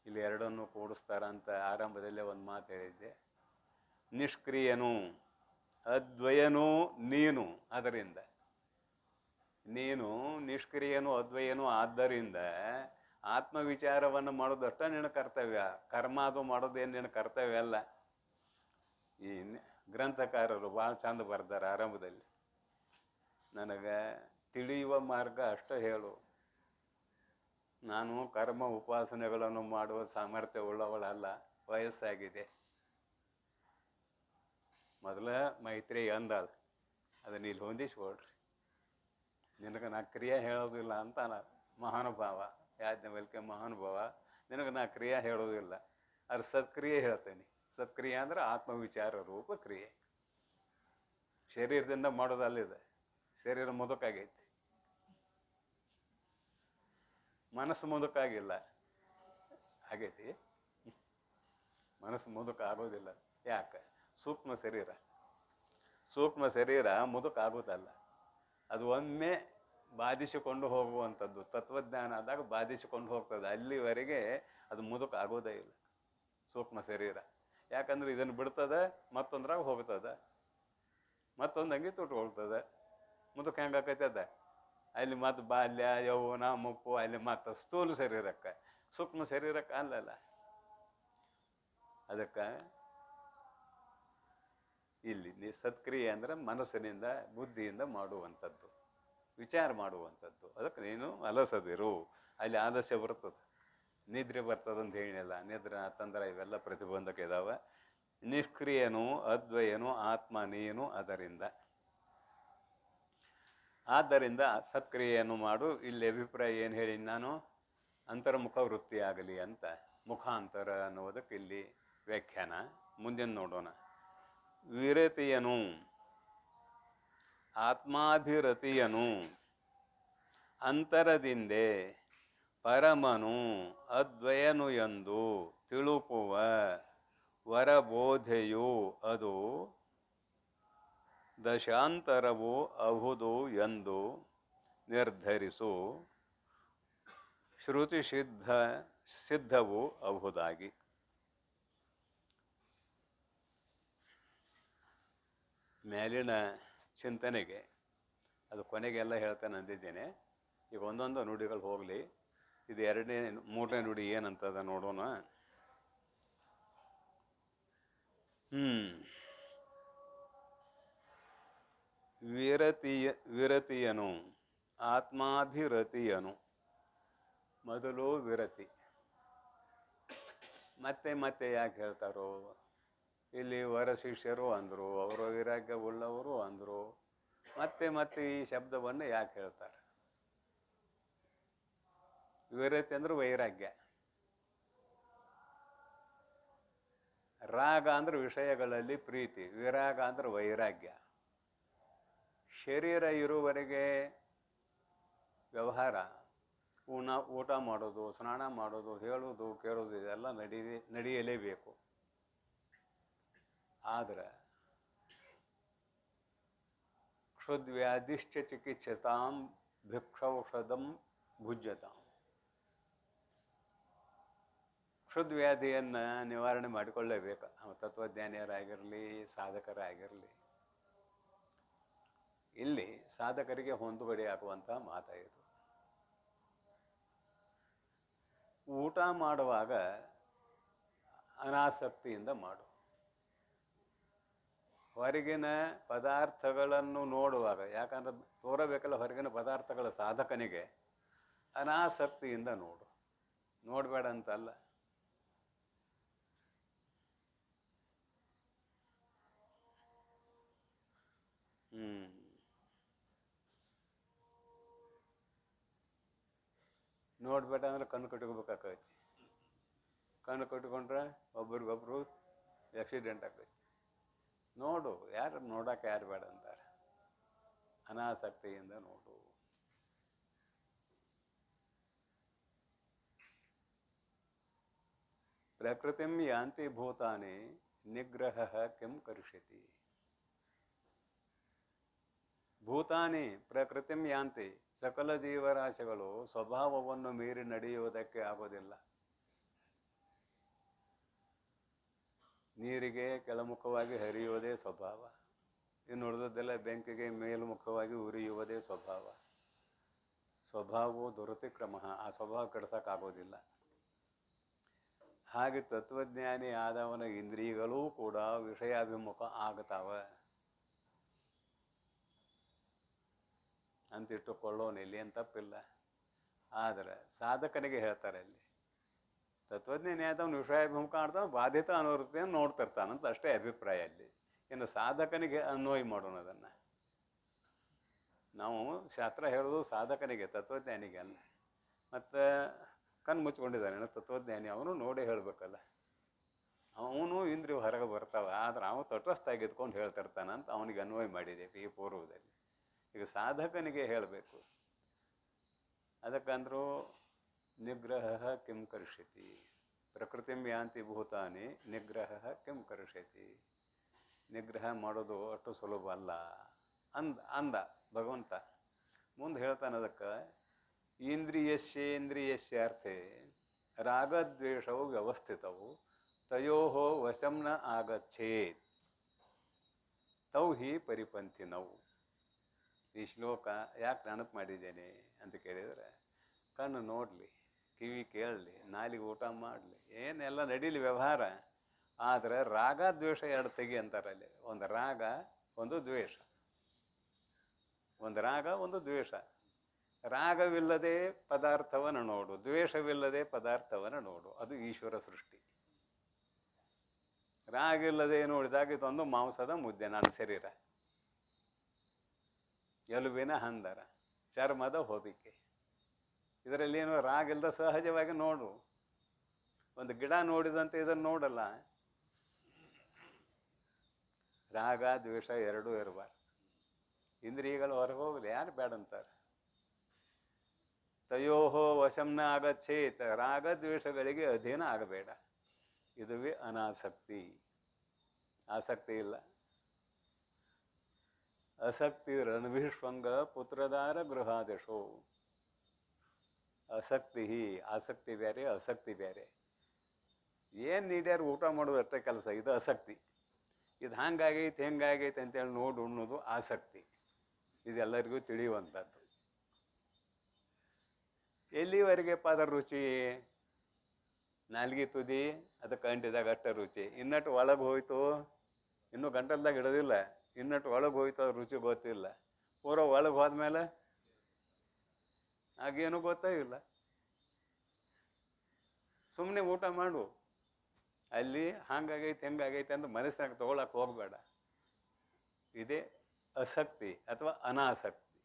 ಇಲ್ಲಿ ಎರಡನ್ನು ಕೂಡಿಸ್ತಾರಂತ ಆರಂಭದಲ್ಲೇ ಒಂದು ಮಾತು ಹೇಳಿದ್ದೆ. ನಿಷ್ಕ್ರಿಯನು ಅದ್ವಯನು ನೀನು ಅದರಿಂದ. ನೀನು ನಿಷ್ಕ್ರಿಯನು ಅದ್ವಯನು ಆದ್ದರಿಂದ ಆತ್ಮವಿಚಾರವನ್ನು ಮಾಡೋದಷ್ಟ ನಿನ್ನ ಕರ್ತವ್ಯ. ಕರ್ಮ ಅದು ಮಾಡೋದೇನು ನಿನ್ನ ಕರ್ತವ್ಯ ಅಲ್ಲ. ಈ ಗ್ರಂಥಕಾರರು ಭಾಳ ಚಂದ ಬರ್ತಾರೆ ಆರಂಭದಲ್ಲಿ. ನನಗೆ ತಿಳಿಯುವ ಮಾರ್ಗ ಅಷ್ಟೇ ಹೇಳು, ನಾನು ಕರ್ಮ ಉಪಾಸನೆಗಳನ್ನು ಮಾಡುವ ಸಾಮರ್ಥ್ಯ ಉಳ್ಳವಳಲ್ಲ, ವಯಸ್ಸಾಗಿದೆ. ಮೊದಲ ಮೈತ್ರಿ ಅಂದಾಳ, ಅದನ್ನ ಇಲ್ಲಿ ಹೊಂದಿಸ್ಕೊಳ್ರಿ. ನಿನಗೆ ನಾ ಕ್ರಿಯೆ ಹೇಳೋದಿಲ್ಲ ಅಂತ ಮಹಾನುಭಾವ ಯಾಜ್ಞವಲ್ಕ್ಯ ಮಹಾನುಭಾವ, ನಿನಗೆ ನಾ ಕ್ರಿಯೆ ಹೇಳೋದಿಲ್ಲ, ಅದು ಸತ್ಕ್ರಿಯೆ ಹೇಳ್ತೇನೆ. ಸತ್ಕ್ರಿಯೆ ಅಂದ್ರೆ ಆತ್ಮವಿಚಾರ ರೂಪ ಕ್ರಿಯೆ. ಶರೀರದಿಂದ ಮಾಡೋದಲ್ಲಿದೆ. ಶರೀರ ಮುದುಕಾಗೈತಿ, ಮನಸ್ಸು ಮುದುಕಾಗಿಲ್ಲ. ಆಗೈತಿ, ಮನಸ್ಸು ಮುದುಕ ಆಗೋದಿಲ್ಲ. ಯಾಕೆ? ಸೂಕ್ಷ್ಮ ಶರೀರ ಮುದುಕಾಗೋದಲ್ಲ. ಅದು ಒಮ್ಮೆ ಬಾಧಿಸಿಕೊಂಡು ಹೋಗುವಂಥದ್ದು. ತತ್ವಜ್ಞಾನ ಆದಾಗ ಬಾಧಿಸಿಕೊಂಡು ಹೋಗ್ತದೆ. ಅಲ್ಲಿವರೆಗೆ ಅದು ಮುದುಕ ಆಗೋದೇ ಇಲ್ಲ ಸೂಕ್ಷ್ಮ ಶರೀರ. ಯಾಕಂದ್ರೆ ಇದನ್ನು ಬಿಡ್ತದೆ, ಮತ್ತೊಂದ್ರಾಗ ಹೋಗ್ತದೆ, ಮತ್ತೊಂದು ಅಂಗಿ ತುಟ್ಟು ಹೋಗ್ತದೆ. ಮುದುಕ ಹೆಂಗೆ ಆಕೈತೆ ಅದ? ಅಲ್ಲಿ ಮತ್ತು ಬಾಲ್ಯ ಯೌವನ ಮುಪ್ಪು, ಅಲ್ಲಿ ಮತ್ತು ಸ್ಥೂಲ ಶರೀರಕ್ಕೆ, ಸೂಕ್ಷ್ಮ ಶರೀರಕ್ಕೆ ಅಲ್ಲಲ್ಲ. ಅದಕ್ಕೆ ಇಲ್ಲಿ ಸತ್ಕ್ರಿಯೆ ಅಂದ್ರೆ ಮನಸ್ಸಿನಿಂದ ಬುದ್ಧಿಯಿಂದ ಮಾಡುವಂಥದ್ದು, ವಿಚಾರ ಮಾಡುವಂಥದ್ದು. ಅದಕ್ಕೆ ನೀನು ಅಲಸದಿರು. ಅಲ್ಲಿ ಆಲಸ್ಯ ಬರ್ತದೆ, ನಿದ್ರೆ ಬರ್ತದಂತ ಹೇಳಿಲ್ಲ. ನಿದ್ರೆ ಅಂತಂದ್ರೆ ಇವೆಲ್ಲ ಪ್ರತಿಬಂಧಕ ಇದಾವೆ. ನಿಷ್ಕ್ರಿಯನು ಅದ್ವಯನು ಆತ್ಮ ನೀನು ಅದರಿಂದ. ಆದ್ದರಿಂದ ಸತ್ಕ್ರಿಯೆಯನ್ನು ಮಾಡು. ಇಲ್ಲಿ ಅಭಿಪ್ರಾಯ ಏನು ಹೇಳಿ ನಾನು? ಅಂತರ್ಮುಖ ವೃತ್ತಿ ಆಗಲಿ ಅಂತ. ಮುಖಾಂತರ ಅನ್ನೋದಕ್ಕೆ ಇಲ್ಲಿ ವ್ಯಾಖ್ಯಾನ. ಮುಂದಿನ ನೋಡೋಣ. ವಿರತಿಯನು ಆತ್ಮಾಭಿರತಿಯನು ಅಂತರದಿಂದೆ ಪರಮನು ಅದ್ವಯನು ಎಂದು ತಿಳುಪುವ ವರಬೋಧೆಯು ಅದು ದಶಾಂತರವು ಅಹುದು ಎಂದು ನಿರ್ಧರಿಸು. ಶ್ರುತಿ ಸಿದ್ಧವು ಅಹುದಾಗಿ. ಮೇಲಿನ ಚಿಂತನೆಗೆ ಅದು ಕೊನೆಗೆಲ್ಲ ಹೇಳ್ತಾನೆ ಅಂದಿದ್ದೇನೆ. ಈಗ ಒಂದೊಂದು ನುಡಿಗಳು ಹೋಗಲಿ. ಇದು ಮೂರನೇ ನುಡಿ ಏನಂತದ ನೋಡೋಣ. ವಿರತಿಯನು ಆತ್ಮಾಭಿರತಿಯನು. ಮೊದಲು ವಿರತಿ, ಮತ್ತೆ ಯಾಕೆ ಹೇಳ್ತಾರೋ? ಇಲ್ಲಿ ವರ ಶಿಷ್ಯರು ಅಂದರು, ಅವರು ವೈರಾಗ್ಯ ಉಳ್ಳವರು ಅಂದರು. ಮತ್ತೆ ಈ ಶಬ್ದವನ್ನು ಯಾಕೆ ಹೇಳ್ತಾರೆ? ವಿರತಿ ಅಂದ್ರೆ ವೈರಾಗ್ಯ. ರಾಗ ಅಂದ್ರೆ ವಿಷಯಗಳಲ್ಲಿ ಪ್ರೀತಿ, ವಿರಾಗ ಅಂದ್ರೆ ವೈರಾಗ್ಯ. ಶರೀರ ಇರುವವರೆಗೆ ವ್ಯವಹಾರ, ಊಟ ಮಾಡೋದು, ಸ್ನಾನ ಮಾಡೋದು, ಹೇಳೋದು ಕೇಳೋದು ಇದೆಲ್ಲ ನಡೆಯಲೇಬೇಕು. ಆದರೆ ಕ್ಷುದ್ವ್ಯಾಧಿಶ್ಚ ಚಿಕಿತ್ಸತಾಂ ಭಿಕ್ಷೌಷಧಂ ಭುಜ್ಯತಾಂ. ಕ್ಷುದ್ವ್ಯಾಧಿಯನ್ನು ನಿವಾರಣೆ ಮಾಡಿಕೊಳ್ಳೇಬೇಕು. ತತ್ವಜ್ಞಾನಿಯರಾಗಿರಲಿ, ಸಾಧಕರಾಗಿರಲಿ. ಇಲ್ಲಿ ಸಾಧಕರಿಗೆ ಹೊಂದುಗಡೆ ಆಗುವಂಥ ಮಾತಾಯಿತು. ಊಟ ಮಾಡುವಾಗ ಅನಾಸಕ್ತಿಯಿಂದ ಮಾಡು. ಹೊರಗಿನ ಪದಾರ್ಥಗಳನ್ನು ನೋಡುವಾಗ, ಯಾಕಂದ್ರೆ ತೋರಬೇಕಲ್ಲ ಹೊರಗಿನ ಪದಾರ್ಥಗಳ ಸಾಧಕನಿಗೆ, ಅನಾಸಕ್ತಿಯಿಂದ ನೋಡು. ನೋಡಬೇಡ ಅಂತಲ್ಲ. ನೋಡ್ಬೇಡ ಅಂದ್ರೆ ಕಣ್ಣು ಕಟ್ಕೋಬೇಕಾಗೈತಿ. ಕಣ್ಣು ಕಟ್ಕೊಂಡ್ರೆ ಒಬ್ರಿಗೊಬ್ರು ಆಕ್ಸಿಡೆಂಟ್ ಆಗ್ತೈತಿ. ನೋಡು, ಯಾರು ನೋಡಕ್ಕೆ ಯಾರು ಬೇಡ ಅಂತಾರೆ. ಅನಾಸಕ್ತಿಯಿಂದ ನೋಡು. ಪ್ರಕೃತಿಂ ಯಾಂತಿ ಭೂತಾನಿ ನಿಗ್ರಹ ಕಿಂ ಕರಿಷ್ಯತಿ. ಭೂತಾನಿ ಪ್ರಕೃತಿಂ ಯಾಂತಿ, ಸಕಲ ಜೀವರಾಶಿಗಳು ಸ್ವಭಾವವನ್ನು ಮೀರಿ ನಡೆಯುವುದಕ್ಕೆ ಆಗೋದಿಲ್ಲ. ನೀರಿಗೆ ಕೆಳಮುಖವಾಗಿ ಹರಿಯುವುದೇ ಸ್ವಭಾವ. ಇನ್ನು ಉಳಿದದ್ದೆಲ್ಲ ಬೆಂಕಿಗೆ ಮೇಲ್ಮುಖವಾಗಿ ಉರಿಯುವುದೇ ಸ್ವಭಾವ. ಸ್ವಭಾವವು ದುರತಿಕ್ರಮ, ಆ ಸ್ವಭಾವ ಕೆಡಿಸೋಕ್ಕಾಗೋದಿಲ್ಲ. ಹಾಗೆ ತತ್ವಜ್ಞಾನಿ ಆದವನ ಇಂದ್ರಿಯಗಳೂ ಕೂಡ ವಿಷಯಾಭಿಮುಖ ಆಗ್ತಾವೆ ಅಂತಿಟ್ಟುಕೊಳ್ಳೋನಿಲ್ಲಿ ಏನು ತಪ್ಪಿಲ್ಲ. ಆದರೆ ಸಾಧಕನಿಗೆ ಹೇಳ್ತಾರೆ ಅಲ್ಲಿ, ತತ್ವಜ್ಞಾನಿ ಆದವನು ವಿಷಯಾಭಿಮುಖ ಆಡ್ತಾನೆ, ಬಾಧಿತ ಅನುವೃತ್ತಿಯನ್ನು ನೋಡ್ತಿರ್ತಾನಂತ ಅಷ್ಟೇ ಅಭಿಪ್ರಾಯ ಅಲ್ಲಿ. ಇನ್ನು ಸಾಧಕನಿಗೆ ಅನ್ವಯ ಮಾಡೋಣ ಅದನ್ನು. ನಾವು ಶಾಸ್ತ್ರ ಹೇಳೋದು ಸಾಧಕನಿಗೆ, ತತ್ವಜ್ಞಾನಿಗೆ ಅಲ್ಲ. ಮತ್ತು ಕಣ್ಣು ಮುಚ್ಕೊಂಡಿದ್ದಾನೆ ತತ್ವಜ್ಞಾನಿ, ಅವನು ನೋಡಿ ಹೇಳಬೇಕಲ್ಲ. ಅವನು ಇಂದ್ರಿಯ ಹೊರಗೆ ಬರ್ತಾವೆ, ಆದ್ರೆ ಅವನು ತಟಸ್ಥಾಗಿ ಎದ್ಕೊಂಡು ಹೇಳ್ತಿರ್ತಾನಂತ ಅವನಿಗೆ ಅನ್ವಯ ಮಾಡಿದ್ದೇವೆ ಈ ಪೂರ್ವದಲ್ಲಿ. ಈಗ ಸಾಧಕನಿಗೆ ಹೇಳಬೇಕು. ಅದಕ್ಕಂದ್ರೂ ನಿಗ್ರಹ ಕಿಂ ಕರಿಷ್ಯತಿ, ಪ್ರಕೃತಿಂ ಯಾಂತಿ ಭೂತಾನಿ ನಿಗ್ರಹ ಕಿಂ ಕರಿಷ್ಯತಿ. ನಿಗ್ರಹ ಮಾಡೋದು ಅಷ್ಟು ಸುಲಭ ಅಲ್ಲ ಅಂದ ಭಗವಂತ. ಮುಂದೆ ಹೇಳ್ತಾನೆ ಅದಕ್ಕೆ, ಇಂದ್ರಿಯಸ್ಯೇಂದ್ರಿಯಸ್ಯಾರ್ಥೆ ರಾಗದ್ವೇಷವು ವ್ಯವಸ್ಥಿತವು ತಯೋ ವಶಂ ನ ಆಗಚ್ಚೇತ್ ತೌ ಹಿ ಪರಿಪಂಥಿನವು. ಈ ಶ್ಲೋಕ ಯಾಕೆ ನೆನಪು ಮಾಡಿದ್ದೇನೆ ಅಂತ ಕೇಳಿದರೆ, ಕಣ್ಣು ನೋಡಲಿ, ಕಿವಿ ಕೇಳಲಿ, ನಾಲಿಗೆ ಊಟ ಮಾಡಲಿ, ಏನೆಲ್ಲ ನಡೀಲಿ ವ್ಯವಹಾರ, ಆದರೆ ರಾಗ ದ್ವೇಷ ಎರಡು ತೆಗಿ ಅಂತಾರಲ್ಲಿ. ಒಂದು ರಾಗ, ಒಂದು ದ್ವೇಷ. ಒಂದು ರಾಗ, ಒಂದು ದ್ವೇಷ. ರಾಗವಿಲ್ಲದೆ ಪದಾರ್ಥವನ್ನು ನೋಡು, ದ್ವೇಷವಿಲ್ಲದೆ ಪದಾರ್ಥವನ್ನು ನೋಡು. ಅದು ಈಶ್ವರ ಸೃಷ್ಟಿ. ರಾಗ ಇಲ್ಲದೆ ನೋಡಿದಾಗ ಇದೊಂದು ಮಾಂಸದ ಮುದ್ದೆ, ನನ್ನ ಶರೀರ, ಎಲುಬಿನ ಹಂದರ, ಚರ್ಮದ ಹೊದಿಕೆ. ಇದರಲ್ಲಿ ಏನು ರಾಗ ಇಲ್ಲದ ಸಹಜವಾಗಿ ನೋಡು. ಒಂದು ಗಿಡ ನೋಡಿದಂತೆ ಇದನ್ನು ನೋಡಲ್ಲ. ರಾಗ ದ್ವೇಷ ಎರಡೂ ಇರಬಾರ್ದು. ಇಂದ್ರಿಯಗಳು ಹೊರಗೆ ಹೋಗಲಿ, ಯಾರು ಬೇಡಂತಾರೆ. ತಯೋಹೋ ವಶಂನ ಆಗಚ್ಚೇತ್, ರಾಗ ದ್ವೇಷಗಳಿಗೆ ಅಧೀನ ಆಗಬೇಡ. ಇದುವೇ ಅನಾಸಕ್ತಿ. ಆಸಕ್ತಿ ಇಲ್ಲ. ಆಸಕ್ತಿ ರಣವಿಶ್ವಂಗ ಪುತ್ರದಾರ ಗೃಹಾದೇಶೋ. ಆಸಕ್ತಿ, ಆಸಕ್ತಿ ಬೇರೆ, ಆಸಕ್ತಿ ಬೇರೆ. ಏನು ನೀಡ್ಯಾರು ಊಟ ಮಾಡೋದು ಅಷ್ಟೇ ಕೆಲಸ, ಇದು ಆಸಕ್ತಿ. ಇದು ಹಂಗಾಗೈತೆ ಹೆಂಗಾಗೈತೆ ಅಂತೇಳಿ ನೋಡಿ ಉಣ್ಣೋದು ಆಸಕ್ತಿ. ಇದೆಲ್ಲರಿಗೂ ತಿಳಿಯುವಂಥದ್ದು. ಎಲ್ಲಿವರೆಗೆ ಪದ ರುಚಿ? ನಾಲ್ಗೆ ತುದಿ ಅದಕ್ಕೆ ಅಂಟಿದಾಗ ಅಷ್ಟ ರುಚಿ. ಇನ್ನಟ್ಟು ಒಳಗೆ ಹೋಯ್ತು, ಇನ್ನೂ ಗಂಟಲ್ದಾಗ ಇಡೋದಿಲ್ಲ, ಇನ್ನಟ್ಟು ಒಳಗೆ ಹೋಯ್ತು, ಅದು ರುಚಿ ಗೊತ್ತಿಲ್ಲ. ಪೂರ ಒಳಗೆ ಹೋದ್ಮೇಲೆ ಆಗೇನು ಗೊತ್ತೇ ಇಲ್ಲ. ಸುಮ್ಮನೆ ಊಟ ಮಾಡು. ಅಲ್ಲಿ ಹಂಗಾಗೈತೆ ಹೆಂಗಾಗೈತೆ ಅಂತ ಮನಸ್ಸಿನಾಗ ತೊಗೊಳಕ್ಕೆ ಹೋಗಬೇಡ. ಇದೇ ಆಸಕ್ತಿ ಅಥವಾ ಅನಾಸಕ್ತಿ.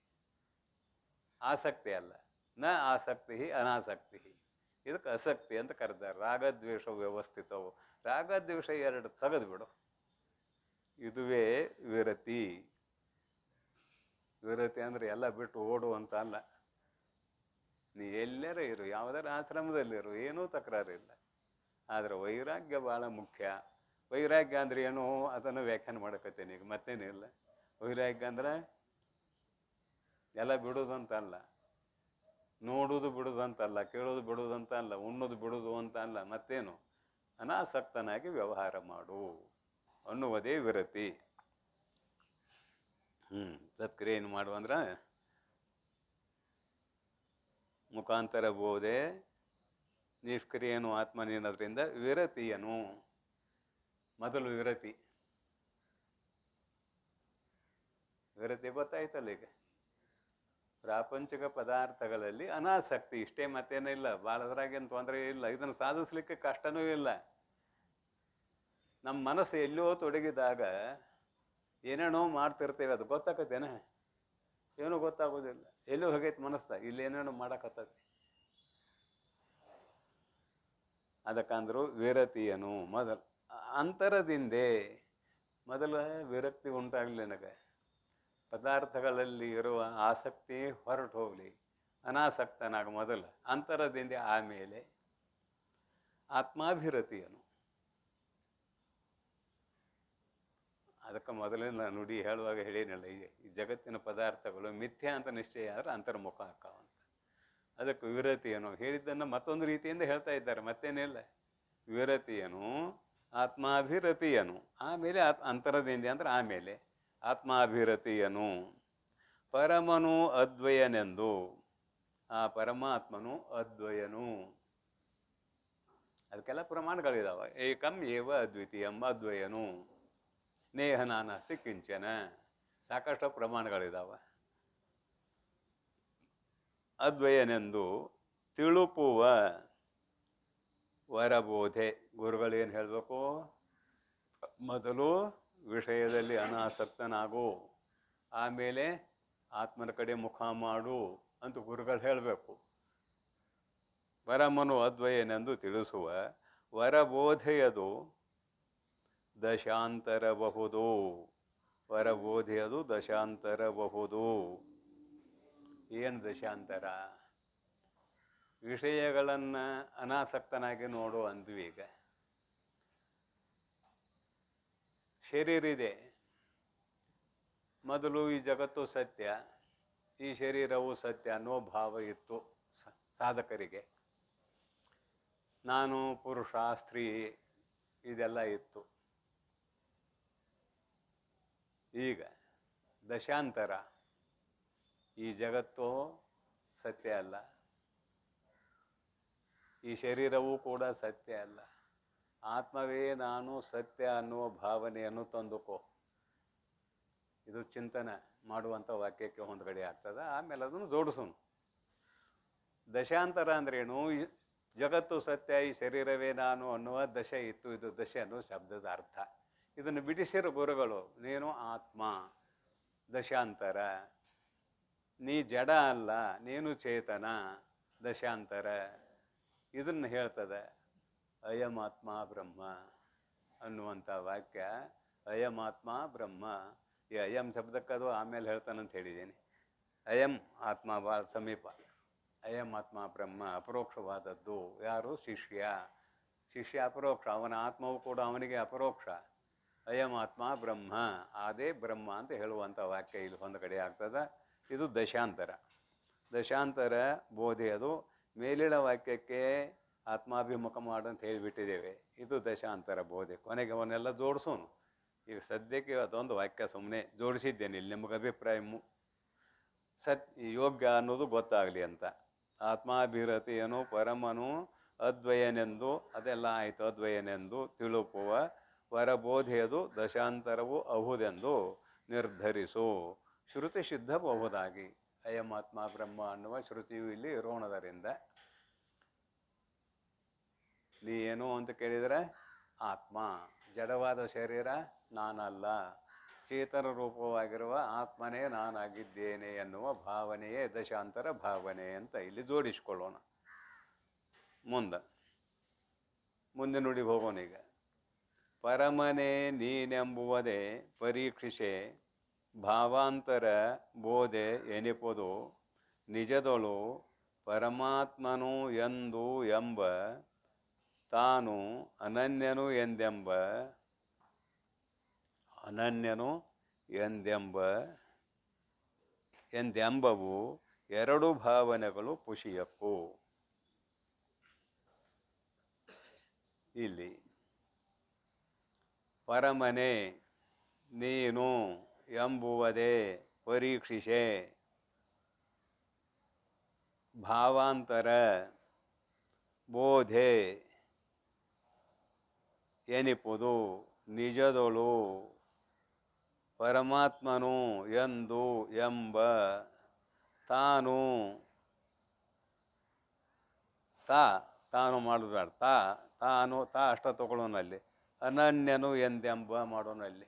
ಆಸಕ್ತಿ ಅಲ್ಲ, ನ ಆಸಕ್ತಿ ಅನಾಸಕ್ತಿ. ಇದಕ್ಕೆ ಆಸಕ್ತಿ ಅಂತ ಕರೆದಾರೆ. ರಾಗದ್ವೇಷ ವ್ಯವಸ್ಥಿತವು. ರಾಗದ್ವೇಷ ಎರಡು ತೆಗೆದು ಬಿಡು. ಇದುವೇ ವಿರತಿ. ವಿರತಿ ಅಂದರೆ ಎಲ್ಲ ಬಿಟ್ಟು ಓಡು ಅಂತ ಅಲ್ಲ. ನೀ ಎಲ್ಲರ ಇರು, ಯಾವುದರ ಆಶ್ರಮದಲ್ಲಿರು, ಏನೂ ತಕರಾರಿಲ್ಲ. ಆದರೆ ವೈರಾಗ್ಯ ಭಾಳ ಮುಖ್ಯ. ವೈರಾಗ್ಯ ಅಂದ್ರೆ ಏನು ಅದನ್ನು ವ್ಯಾಖ್ಯಾನ ಮಾಡಕತ್ತೇನೆ ಈಗ, ಮತ್ತೇನಿಲ್ಲ. ವೈರಾಗ್ಯ ಅಂದ್ರೆ ಎಲ್ಲ ಬಿಡೋದಂತಲ್ಲ, ನೋಡುವುದು ಬಿಡುದಂತಲ್ಲ, ಕೇಳೋದು ಬಿಡುವುದಂತ ಉಣ್ಣೋದು ಬಿಡುವುದು ಅಂತ ಅಲ್ಲ. ಮತ್ತೇನು? ಅನಾಸಕ್ತನಾಗಿ ವ್ಯವಹಾರ ಮಾಡು ಅನ್ನುವುದೇ ವಿರತಿ. ಸತ್ಕ್ರಿಯೆ ಏನು ಮಾಡುವಂದ್ರೆ ಮುಖಾಂತರ ಬೋಧೆ, ನಿಷ್ಕ್ರಿಯನು ಆತ್ಮನೇನದ್ರಿಂದ ವಿರತಿಯನು. ಮೊದಲು ವಿರತಿ ಗೊತ್ತಾಯ್ತಲ್ಲ ಈಗ. ಪ್ರಾಪಂಚಿಕ ಪದಾರ್ಥಗಳಲ್ಲಿ ಅನಾಸಕ್ತಿ, ಇಷ್ಟೇ, ಮತ್ತೇನಿಲ್ಲ. ಭಾಳದ್ರಾಗೇನು ತೊಂದರೆ ಇಲ್ಲ. ಇದನ್ನು ಸಾಧಿಸ್ಲಿಕ್ಕೆ ಕಷ್ಟನೂ ಇಲ್ಲ. ನಮ್ಮ ಮನಸ್ಸು ಎಲ್ಲೋ ತೊಡಗಿದಾಗ ಏನೇನೋ ಮಾಡ್ತಿರ್ತೇವೆ, ಅದು ಗೊತ್ತಾಕತ್ತೇನ? ಏನೂ ಗೊತ್ತಾಗೋದಿಲ್ಲ. ಎಲ್ಲೋ ಹೋಗೈತೆ ಮನಸ್ಸಾಗ, ಇಲ್ಲಿ ಏನೇನೋ ಮಾಡಕತ್ತತಿ. ಅದಕ್ಕಂದ್ರು ವಿರತಿಯನು. ಮೊದಲು ಅಂತರದಿಂದೆ ಮೊದಲ ವಿರಕ್ತಿ ಉಂಟಾಗಲಿ. ನನಗೆ ಪದಾರ್ಥಗಳಲ್ಲಿ ಇರುವ ಆಸಕ್ತಿ ಹೊರಟು ಹೋಗಲಿ, ಅನಾಸಕ್ತನಾಗ ಮೊದಲು. ಅಂತರದಿಂದ ಆಮೇಲೆ ಆತ್ಮಾಭಿರತಿಯನು. ಅದಕ್ಕೆ ಮೊದಲಿನ ನುಡಿ ಹೇಳುವಾಗ ಹೇಳಿನಲ್ಲ, ಈ ಜಗತ್ತಿನ ಪದಾರ್ಥಗಳು ಮಿಥ್ಯಾ ಅಂತ ನಿಶ್ಚಯ ಆದರೆ ಅಂತರ್ಮುಖ ಆಕಾವಂತ. ಅದಕ್ಕೆ ವಿರತಿಯನು ಹೇಳಿದ್ದನ್ನು ಮತ್ತೊಂದು ರೀತಿಯಿಂದ ಹೇಳ್ತಾ ಇದ್ದಾರೆ, ಮತ್ತೇನಿಲ್ಲ. ವಿರತಿಯನು ಆತ್ಮಾಭಿರತಿಯನು, ಆಮೇಲೆ ಅಂತರದಿಂದ ಅಂದ್ರೆ ಆಮೇಲೆ ಆತ್ಮಾಭಿರತಿಯನು. ಪರಮನು ಅದ್ವಯನೆಂದು, ಆ ಪರಮಾತ್ಮನು ಅದ್ವಯನು. ಅದಕ್ಕೆಲ್ಲ ಪ್ರಮಾಣಗಳಿದಾವೆ. ಏಕಂ ಏವ ಅದ್ವಿತೀಯಂ, ಅದ್ವಯನು. ನೇಹ ನಾನಾಸ್ತಿ ಕಿಂಚನ, ಸಾಕಷ್ಟು ಪ್ರಮಾಣಗಳಿದಾವೆ. ಅದ್ವಯನೆಂದು ತಿಳುಪುವ ವರಬೋಧೆ. ಗುರುಗಳೇನು ಹೇಳಬೇಕು? ಮೊದಲು ವಿಷಯದಲ್ಲಿ ಅನಾಸಕ್ತನಾಗು, ಆಮೇಲೆ ಆತ್ಮನ ಕಡೆ ಮುಖ ಮಾಡು ಅಂತ ಗುರುಗಳು ಹೇಳಬೇಕು. ಪರಮನು ಅದ್ವಯನೆಂದು ತಿಳಿಸುವ ವರಬೋಧೆಯದು ದಶಾಂತರಬಹುದು. ವರಬೋಧೆಯದು ದಶಾಂತರಬಹುದು. ಏನು ದಶಾಂತರ? ವಿಷಯಗಳನ್ನು ಅನಾಸಕ್ತನಾಗಿ ನೋಡು ಅಂದ್ವಿ. ಈಗ ಶರೀರ ಇದೆ, ಮೊದಲು ಈ ಜಗತ್ತು ಸತ್ಯ, ಈ ಶರೀರವು ಸತ್ಯ ಅನ್ನೋ ಭಾವ ಇತ್ತು ಸಾಧಕರಿಗೆ. ನಾನು ಪುರುಷ ಸ್ತ್ರೀ ಇದೆಲ್ಲ ಇತ್ತು. ಈಗ ದಶಾಂತರ, ಈ ಜಗತ್ತು ಸತ್ಯ ಅಲ್ಲ, ಈ ಶರೀರವೂ ಕೂಡ ಸತ್ಯ ಅಲ್ಲ, ಆತ್ಮವೇ ನಾನು ಸತ್ಯ ಅನ್ನುವ ಭಾವನೆಯನ್ನು ತಂದುಕೋ. ಇದು ಚಿಂತನೆ ಮಾಡುವಂಥ ವಾಕ್ಯಕ್ಕೆ ಹೊಂದ್ಗಡೆ ಆಗ್ತದೆ. ಆಮೇಲೆ ಅದನ್ನು ಜೋಡಿಸೋನು. ದಶಾಂತರ ಅಂದ್ರೇನು? ಜಗತ್ತು ಸತ್ಯ, ಈ ಶರೀರವೇ ನಾನು ಅನ್ನುವ ದಶೆ ಇತ್ತು. ಇದು ದಶೆ ಅನ್ನೋ ಶಬ್ದದ ಅರ್ಥ. ಇದನ್ನು ಬಿಡಿಸಿರೋ ಗುರುಗಳು. ನೀನು ಆತ್ಮ, ದಶಾಂತರ. ನೀ ಜಡ ಅಲ್ಲ, ನೀನು ಚೇತನ, ದಶಾಂತರ. ಇದನ್ನು ಹೇಳ್ತದೆ ಅಯಮಾತ್ಮ ಬ್ರಹ್ಮ ಅನ್ನುವಂಥ ವಾಕ್ಯ. ಅಯಮಾತ್ಮ ಬ್ರಹ್ಮ. ಈ ಅಯಂ ಶಬ್ದಕ್ಕದು ಆಮೇಲೆ ಹೇಳ್ತಾನಂತ ಹೇಳಿದ್ದೀನಿ. ಅಯಂ ಆತ್ಮ ಭಾಳ ಸಮೀಪ, ಅಯಂ ಆತ್ಮ ಬ್ರಹ್ಮ ಅಪರೋಕ್ಷವಾದದ್ದು. ಯಾರು? ಶಿಷ್ಯ. ಶಿಷ್ಯ ಅಪರೋಕ್ಷ, ಅವನ ಆತ್ಮವು ಕೂಡ ಅವನಿಗೆ ಅಪರೋಕ್ಷ. ಅಯಂ ಆತ್ಮ ಬ್ರಹ್ಮ, ಅದೇ ಬ್ರಹ್ಮ ಅಂತ ಹೇಳುವಂಥ ವಾಕ್ಯ ಇಲ್ಲಿ ಹೊಂದ್ಗಡೆ ಆಗ್ತದೆ. ಇದು ದಶಾಂತರ. ದಶಾಂತರ ಬೋಧೆ. ಅದು ಮೇಲಿನ ವಾಕ್ಯಕ್ಕೆ ಆತ್ಮಾಭಿಮುಖ ಮಾಡು ಅಂತ ಹೇಳಿಬಿಟ್ಟಿದ್ದೇವೆ. ಇದು ದಶಾಂತರ ಬೋಧೆ. ಕೊನೆಗೆ ಅವನ್ನೆಲ್ಲ ಜೋಡಿಸೋನು. ಈಗ ಸದ್ಯಕ್ಕೆ ಅದೊಂದು ವಾಕ್ಯ ಸುಮ್ಮನೆ ಜೋಡಿಸಿದ್ದೇನೆ ಇಲ್ಲಿ, ನಿಮಗೆ ಅಭಿಪ್ರಾಯ ಯೋಗ್ಯ ಅನ್ನೋದು ಗೊತ್ತಾಗಲಿ ಅಂತ. ಆತ್ಮಾಭಿರತಿಯನು ಪರಮನು ಅದ್ವಯನೆಂದು, ಅದೆಲ್ಲ ಆಯಿತು. ಅದ್ವಯನೆಂದು ತಿಳುಪುವ ವರಬೋಧೆಯದು ದಶಾಂತರವು ಅಹುದೆಂದು ನಿರ್ಧರಿಸು. ಶ್ರುತಿ ಸಿದ್ಧಬಹುದಾಗಿ. ಅಯಮಾತ್ಮ ಬ್ರಹ್ಮ ಅನ್ನುವ ಶ್ರುತಿಯು ಇಲ್ಲಿ ಇರೋಣದರಿಂದ ನೀ ಏನು ಅಂತ ಕೇಳಿದರೆ, ಆತ್ಮ, ಜಡವಾದ ಶರೀರ ನಾನಲ್ಲ, ಚೇತನ ರೂಪವಾಗಿರುವ ಆತ್ಮನೇ ನಾನಾಗಿದ್ದೇನೆ ಎನ್ನುವ ಭಾವನೆಯೇ ದಶಾಂತರ ಭಾವನೆ ಅಂತ ಇಲ್ಲಿ ಜೋಡಿಸ್ಕೊಳ್ಳೋಣ. ಮುಂದೆ ನುಡಿ ಹೋಗೋಣ. ಈಗ ಪರಮನೇ ನೀನೆಂಬುವುದೇ ಪರೀಕ್ಷಿಸೆ ಭಾವಾಂತರ ಬೋಧೆ ಎನಿಪುದು ನಿಜದೊಳು ಪರಮಾತ್ಮನು ಎಂದು ಎಂಬ ತಾನು ಅನನ್ಯನು ಎಂದೆಂಬವು ಎರಡು ಭಾವನೆಗಳು ಪುಷಿಯಕ್ಕೂ. ಇಲ್ಲಿ ಪರಮನೆ ನೀನು ಎಂಬುವುದೇ ಪರೀಕ್ಷಿಸೆ ಭಾವಾಂತರ ಬೋಧೆ ಎನಿಪುದು ನಿಜದೊಳು ಪರಮಾತ್ಮನು ಎಂದು ಎಂಬ ತಾನು ತಾನು ಮಾಡೋದಾಡ ತಾನು ಅಷ್ಟ ತಗೊಳ್ಳೋನಲ್ಲಿ ಅನನ್ಯನು ಎಂದೆಂಬ ಮಾಡೋನಲ್ಲಿ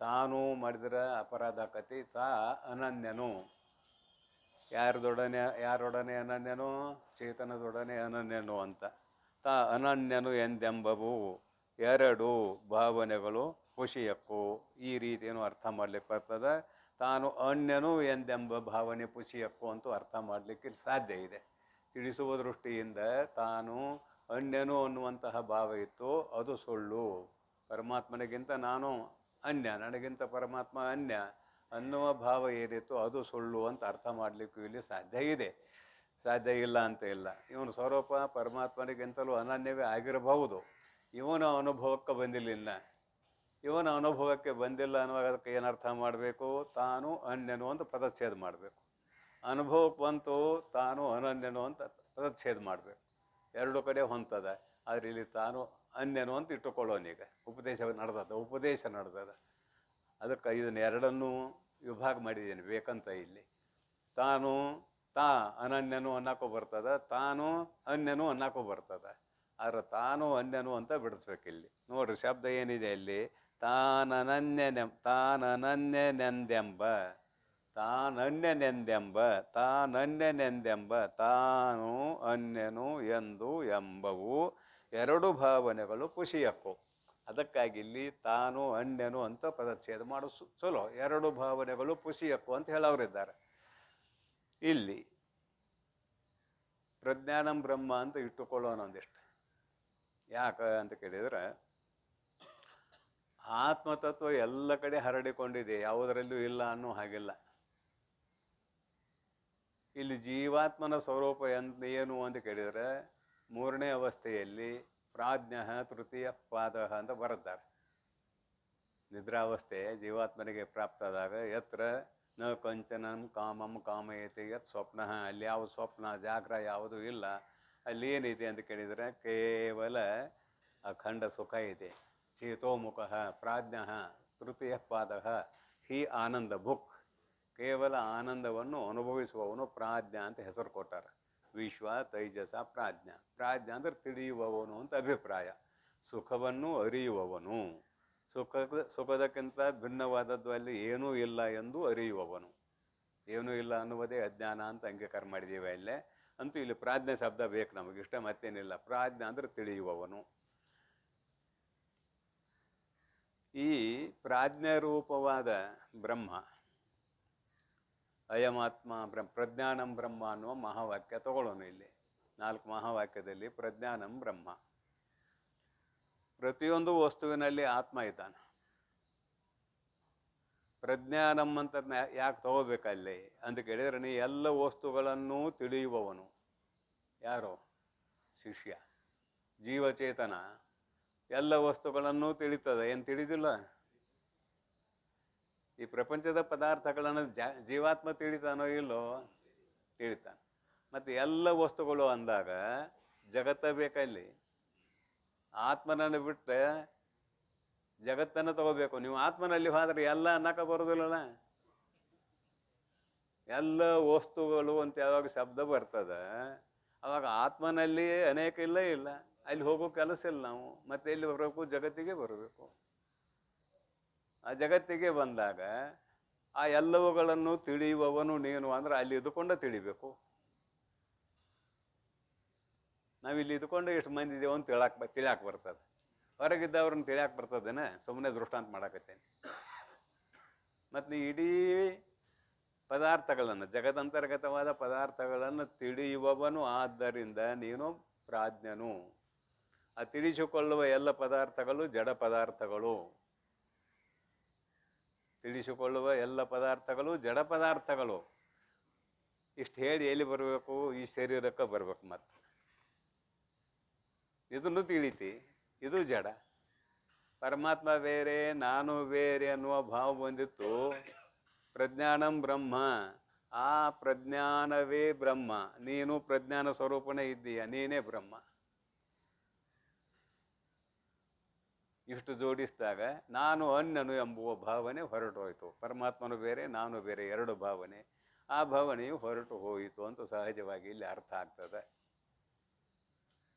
ತಾನು ಮಾಡಿದ್ರೆ ಅಪರಾಧ ಆಕತಿ. ಅನನ್ಯನು ಯಾರೊಡನೆ ಅನನ್ಯನು? ಚೇತನದೊಡನೆ ಅನನ್ಯನು ಅಂತ. ಅನನ್ಯನು ಎಂದೆಂಬವು ಎರಡು ಭಾವನೆಗಳು ಪುಷಿಯಕ್ಕೂ. ಈ ರೀತಿಯನ್ನು ಅರ್ಥ ಮಾಡ್ಲಿಕ್ಕೆ ಬರ್ತದೆ. ತಾನು ಅನ್ಯನು ಎಂದೆಂಬ ಭಾವನೆ ಪುಷಿಯಕ್ಕೂ ಅಂತೂ ಅರ್ಥ ಮಾಡಲಿಕ್ಕೆ ಸಾಧ್ಯ ಇದೆ. ತಿಳಿಸುವ ದೃಷ್ಟಿಯಿಂದ ತಾನು ಅನ್ಯನು ಅನ್ನುವಂತಹ ಭಾವ ಇತ್ತು, ಅದು ಸುಳ್ಳು. ಪರಮಾತ್ಮನಿಗಿಂತ ನಾನು ಅನ್ಯ, ನನಗಿಂತ ಪರಮಾತ್ಮ ಅನ್ಯ ಅನ್ನುವ ಭಾವ ಏನಿತ್ತು ಅದು ಸುಳ್ಳು ಅಂತ ಅರ್ಥ ಮಾಡಲಿಕ್ಕೂ ಇಲ್ಲಿ ಸಾಧ್ಯ ಇದೆ. ಸಾಧ್ಯ ಇಲ್ಲ ಅಂತ ಇಲ್ಲ. ಇವನು ಸ್ವರೂಪ ಪರಮಾತ್ಮನಿಗಿಂತಲೂ ಅನನ್ಯವೇ ಆಗಿರಬಹುದು. ಇವನ ಅನುಭವಕ್ಕೆ ಬಂದಿಲ್ಲ. ಇವನ ಅನುಭವಕ್ಕೆ ಬಂದಿಲ್ಲ ಅನ್ನುವಾಗ ಅದಕ್ಕೆ ಏನರ್ಥ ಮಾಡಬೇಕು? ತಾನು ಅನ್ಯನು ಅಂತ ಪದಚ್ಛೇದ ಮಾಡಬೇಕು. ಅನುಭವಕ್ಕೆ ಬಂತು ತಾನು ಅನನ್ಯನು ಅಂತ ಪದಚ್ಛೇದ ಮಾಡಬೇಕು. ಎರಡು ಕಡೆ ಹೊಂತದ. ಆದರೆ ಇಲ್ಲಿ ತಾನು ಅನ್ಯನು ಅಂತ ಇಟ್ಟುಕೊಳ್ಳೋನೀಗ ಉಪದೇಶ ನಡೆದದ. ಅದಕ್ಕೆ ಇದನ್ನೆರಡನ್ನೂ ವಿಭಾಗ ಮಾಡಿದ್ದೇನೆ ಬೇಕಂತ. ಇಲ್ಲಿ ತಾನು ಅನನ್ಯನು ಅನ್ನಕ್ಕೂ ಬರ್ತದೆ, ತಾನು ಅನ್ಯನು ಅನ್ನಕ್ಕೂ ಬರ್ತದೆ. ಆದರೆ ತಾನು ಅನ್ಯನು ಅಂತ ಬಿಡಿಸ್ಬೇಕಿಲ್ಲಿ. ನೋಡ್ರಿ ಶಬ್ದ ಏನಿದೆ ಇಲ್ಲಿ, ತಾನನ್ಯನೆಂದೆಂಬ ತಾನು ಅನ್ಯನು ಎಂದು ಎಂಬವು ಎರಡು ಭಾವನೆಗಳು ಪುಷಿಯಕ್ಕೂ. ಅದಕ್ಕಾಗಿ ಇಲ್ಲಿ ತಾನು ಅನ್ಯನು ಅಂತ ಪದಚ್ಛೇದ ಮಾಡು ಚಲೋ. ಎರಡು ಭಾವನೆಗಳು ಪುಷಿಯಕ್ಕೂ ಅಂತ ಹೇಳೋರಿದ್ದಾರೆ. ಇಲ್ಲಿ ಪ್ರಜ್ಞಾನಂ ಬ್ರಹ್ಮ ಅಂತ ಇಟ್ಟುಕೊಳ್ಳೋಣ ಒಂದಿಷ್ಟು. ಯಾಕೆ ಅಂತ ಕೇಳಿದರೆ, ಆತ್ಮತತ್ವ ಎಲ್ಲ ಕಡೆ ಹರಡಿಕೊಂಡಿದೆ, ಯಾವುದರಲ್ಲೂ ಇಲ್ಲ ಅನ್ನೋ ಹಾಗಿಲ್ಲ. ಇಲ್ಲಿ ಜೀವಾತ್ಮನ ಸ್ವರೂಪ ಏನು ಅಂತ ಕೇಳಿದರೆ, ಮೂರನೇ ಅವಸ್ಥೆಯಲ್ಲಿ ಪ್ರಾಜ್ಞ ತೃತೀಯ ಪಾದ ಅಂತ ಬರುತ್ತಾರೆ. ನಿದ್ರಾವಸ್ಥೆ ಜೀವಾತ್ಮನಿಗೆ ಪ್ರಾಪ್ತ ಆದಾಗ ಯತ್ರ ನ ಕಂಚನಂ ಕಾಮಂ ಕಾಮಯತೆ ಯತ್ ಸ್ವಪ್ನ, ಅಲ್ಲಿ ಯಾವ ಸ್ವಪ್ನ ಜಾಗ್ರ ಯಾವುದೂ ಇಲ್ಲ. ಅಲ್ಲಿ ಏನಿದೆ ಅಂತ ಕೇಳಿದರೆ ಕೇವಲ ಅಖಂಡ ಸುಖ ಇದೆ. ಚೇತೋಮುಖ ಪ್ರಾಜ್ಞ ತೃತೀಯ ಪಾದ ಹಿ ಆನಂದ ಭುಕ್, ಕೇವಲ ಆನಂದವನ್ನು ಅನುಭವಿಸುವವನು ಪ್ರಾಜ್ಞ ಅಂತ ಹೆಸರು ಕೊಟ್ಟಾರೆ. ವಿಶ್ವ ತೈಜಸ ಪ್ರಾಜ್ಞ ಅಂದರೆ ತಿಳಿಯುವವನು ಅಂತ ಅಭಿಪ್ರಾಯ. ಸುಖವನ್ನು ಅರಿಯುವವನು, ಸುಖದಕ್ಕಿಂತ ಭಿನ್ನವಾದದ್ದು ಅಲ್ಲಿ ಏನೂ ಇಲ್ಲ ಎಂದು ಅರಿಯುವವನು. ಏನೂ ಇಲ್ಲ ಅನ್ನುವುದೇ ಅಜ್ಞಾನ ಅಂತ ಅಂಗೀಕಾರ ಮಾಡಿದ್ದೀವಿ ಅಲ್ಲೇ. ಅಂತೂ ಇಲ್ಲಿ ಪ್ರಾಜ್ಞೆ ಶಬ್ದ ಬೇಕು ನಮಗಿಷ್ಟ, ಮತ್ತೇನಿಲ್ಲ. ಪ್ರಾಜ್ಞ ಅಂದರೆ ತಿಳಿಯುವವನು. ಈ ಪ್ರಾಜ್ಞಾರೂಪವಾದ ಬ್ರಹ್ಮ, ಅಯಮಾತ್ಮ ಪ್ರಜ್ಞಾನಂ ಬ್ರಹ್ಮ ಅನ್ನುವ ಮಹಾವಾಕ್ಯ ತಗೊಳ್ಳೋಣ. ಇಲ್ಲಿ 4 ಮಹಾವಾಕ್ಯದಲ್ಲಿ ಪ್ರಜ್ಞಾನಂ ಬ್ರಹ್ಮ. ಪ್ರತಿಯೊಂದು ವಸ್ತುವಿನಲ್ಲಿ ಆತ್ಮ ಇದ್ದಾನೆ. ಪ್ರಜ್ಞಾನಂ ಅಂತ ಯಾಕೆ ತಗೋಬೇಕಲ್ಲಿ ಅಂತ ಕೇಳಿದರೆ, ನೀ ಎಲ್ಲ ವಸ್ತುಗಳನ್ನು ತಿಳಿಯುವವನು ಯಾರೋ ಶಿಷ್ಯ. ಜೀವಚೇತನ ಎಲ್ಲ ವಸ್ತುಗಳನ್ನು ತಿಳಿತದೆ, ಏನು ತಿಳಿದಿಲ್ಲ? ಈ ಪ್ರಪಂಚದ ಪದಾರ್ಥಗಳನ್ನು ಜೀವಾತ್ಮ ತಿಳಿತಾನೋ ಇಲ್ಲೋ? ತಿಳಿತಾನೆ. ಮತ್ತು ಎಲ್ಲ ವಸ್ತುಗಳು ಅಂದಾಗ ಜಗತ್ತ ಬೇಕಲ್ಲಿ. ಆತ್ಮನನ್ನು ಬಿಟ್ಟರೆ ಜಗತ್ತನ್ನು ತಗೋಬೇಕು. ನೀವು ಆತ್ಮನಲ್ಲಿ ಹೋದ್ರೆ ಎಲ್ಲ ಅನ್ನಕ ಬರೋದಿಲ್ಲಲ್ಲ. ಎಲ್ಲ ವಸ್ತುಗಳು ಅಂತ ಯಾವಾಗ ಶಬ್ದ ಬರ್ತದೆ ಅವಾಗ ಆತ್ಮನಲ್ಲಿ ಅನೇಕ ಇಲ್ಲ. ಅಲ್ಲಿ ಹೋಗೋ ಕೆಲಸ ಇಲ್ಲ ನಾವು. ಮತ್ತೆ ಎಲ್ಲಿ ಬರಬೇಕು? ಜಗತ್ತಿಗೆ ಬರಬೇಕು. ಆ ಜಗತ್ತಿಗೆ ಬಂದಾಗ ಆ ಎಲ್ಲವುಗಳನ್ನು ತಿಳಿಯುವವನು ನೀನು ಅಂದ್ರೆ ಅಲ್ಲಿ ಇದ್ದುಕೊಂಡ ತಿಳಿಬೇಕು. ನಾವಿಲ್ಲಿ ಇದ್ಕೊಂಡು ಎಷ್ಟು ಮಂದಿ ಇದ್ದೇವೆ ಅಂತ ತಿಳಿಯಾಕೆ ಬರ್ತದೆ. ಹೊರಗಿದ್ದವ್ರನ್ನ ತಿಳಿಯಾಕೆ ಬರ್ತದೇನೆ? ಸುಮ್ಮನೆ ದೃಷ್ಟಾಂತ ಮಾಡಾಕತ್ತೇನೆ. ಮತ್ತು ನೀ ಇಡೀ ಪದಾರ್ಥಗಳನ್ನು, ಜಗದಂತರ್ಗತವಾದ ಪದಾರ್ಥಗಳನ್ನು ತಿಳಿಯುವವನು, ಆದ್ದರಿಂದ ನೀನು ಪ್ರಾಜ್ಞನು. ಆ ತಿಳಿಸಿಕೊಳ್ಳುವ ಎಲ್ಲ ಪದಾರ್ಥಗಳು ಜಡ ಪದಾರ್ಥಗಳು. ತಿಳಿಸಿಕೊಳ್ಳುವ ಎಲ್ಲ ಪದಾರ್ಥಗಳು ಜಡ ಪದಾರ್ಥಗಳು. ಇಷ್ಟು ಹೇಳಿ ಎಲ್ಲಿ ಬರಬೇಕು? ಈ ಶರೀರಕ್ಕೆ ಬರ್ಬೇಕು. ಮತ್ತೆ ಇದನ್ನು ತಿಳಿತಿ, ಇದು ಜಡ. ಪರಮಾತ್ಮ ಬೇರೆ, ನಾನು ಬೇರೆ ಅನ್ನುವ ಭಾವ ಬಂದಿತ್ತು. ಪ್ರಜ್ಞಾನಂ ಬ್ರಹ್ಮ, ಆ ಪ್ರಜ್ಞಾನವೇ ಬ್ರಹ್ಮ. ನೀನು ಪ್ರಜ್ಞಾನ ಸ್ವರೂಪನೇ ಇದ್ದೀಯ, ನೀನೇ ಬ್ರಹ್ಮ. ಇಷ್ಟು ಜೋಡಿಸಿದಾಗ ನಾನು ಅನ್ಯನು ಎಂಬುವ ಭಾವನೆ ಹೊರಟು ಹೋಯಿತು. ಪರಮಾತ್ಮನು ಬೇರೆ, ನಾನು ಬೇರೆ, ಎರಡು ಭಾವನೆ. ಆ ಭಾವನೆಯು ಹೊರಟು ಹೋಯಿತು ಅಂತ ಸಹಜವಾಗಿ ಇಲ್ಲಿ ಅರ್ಥ ಆಗ್ತದೆ.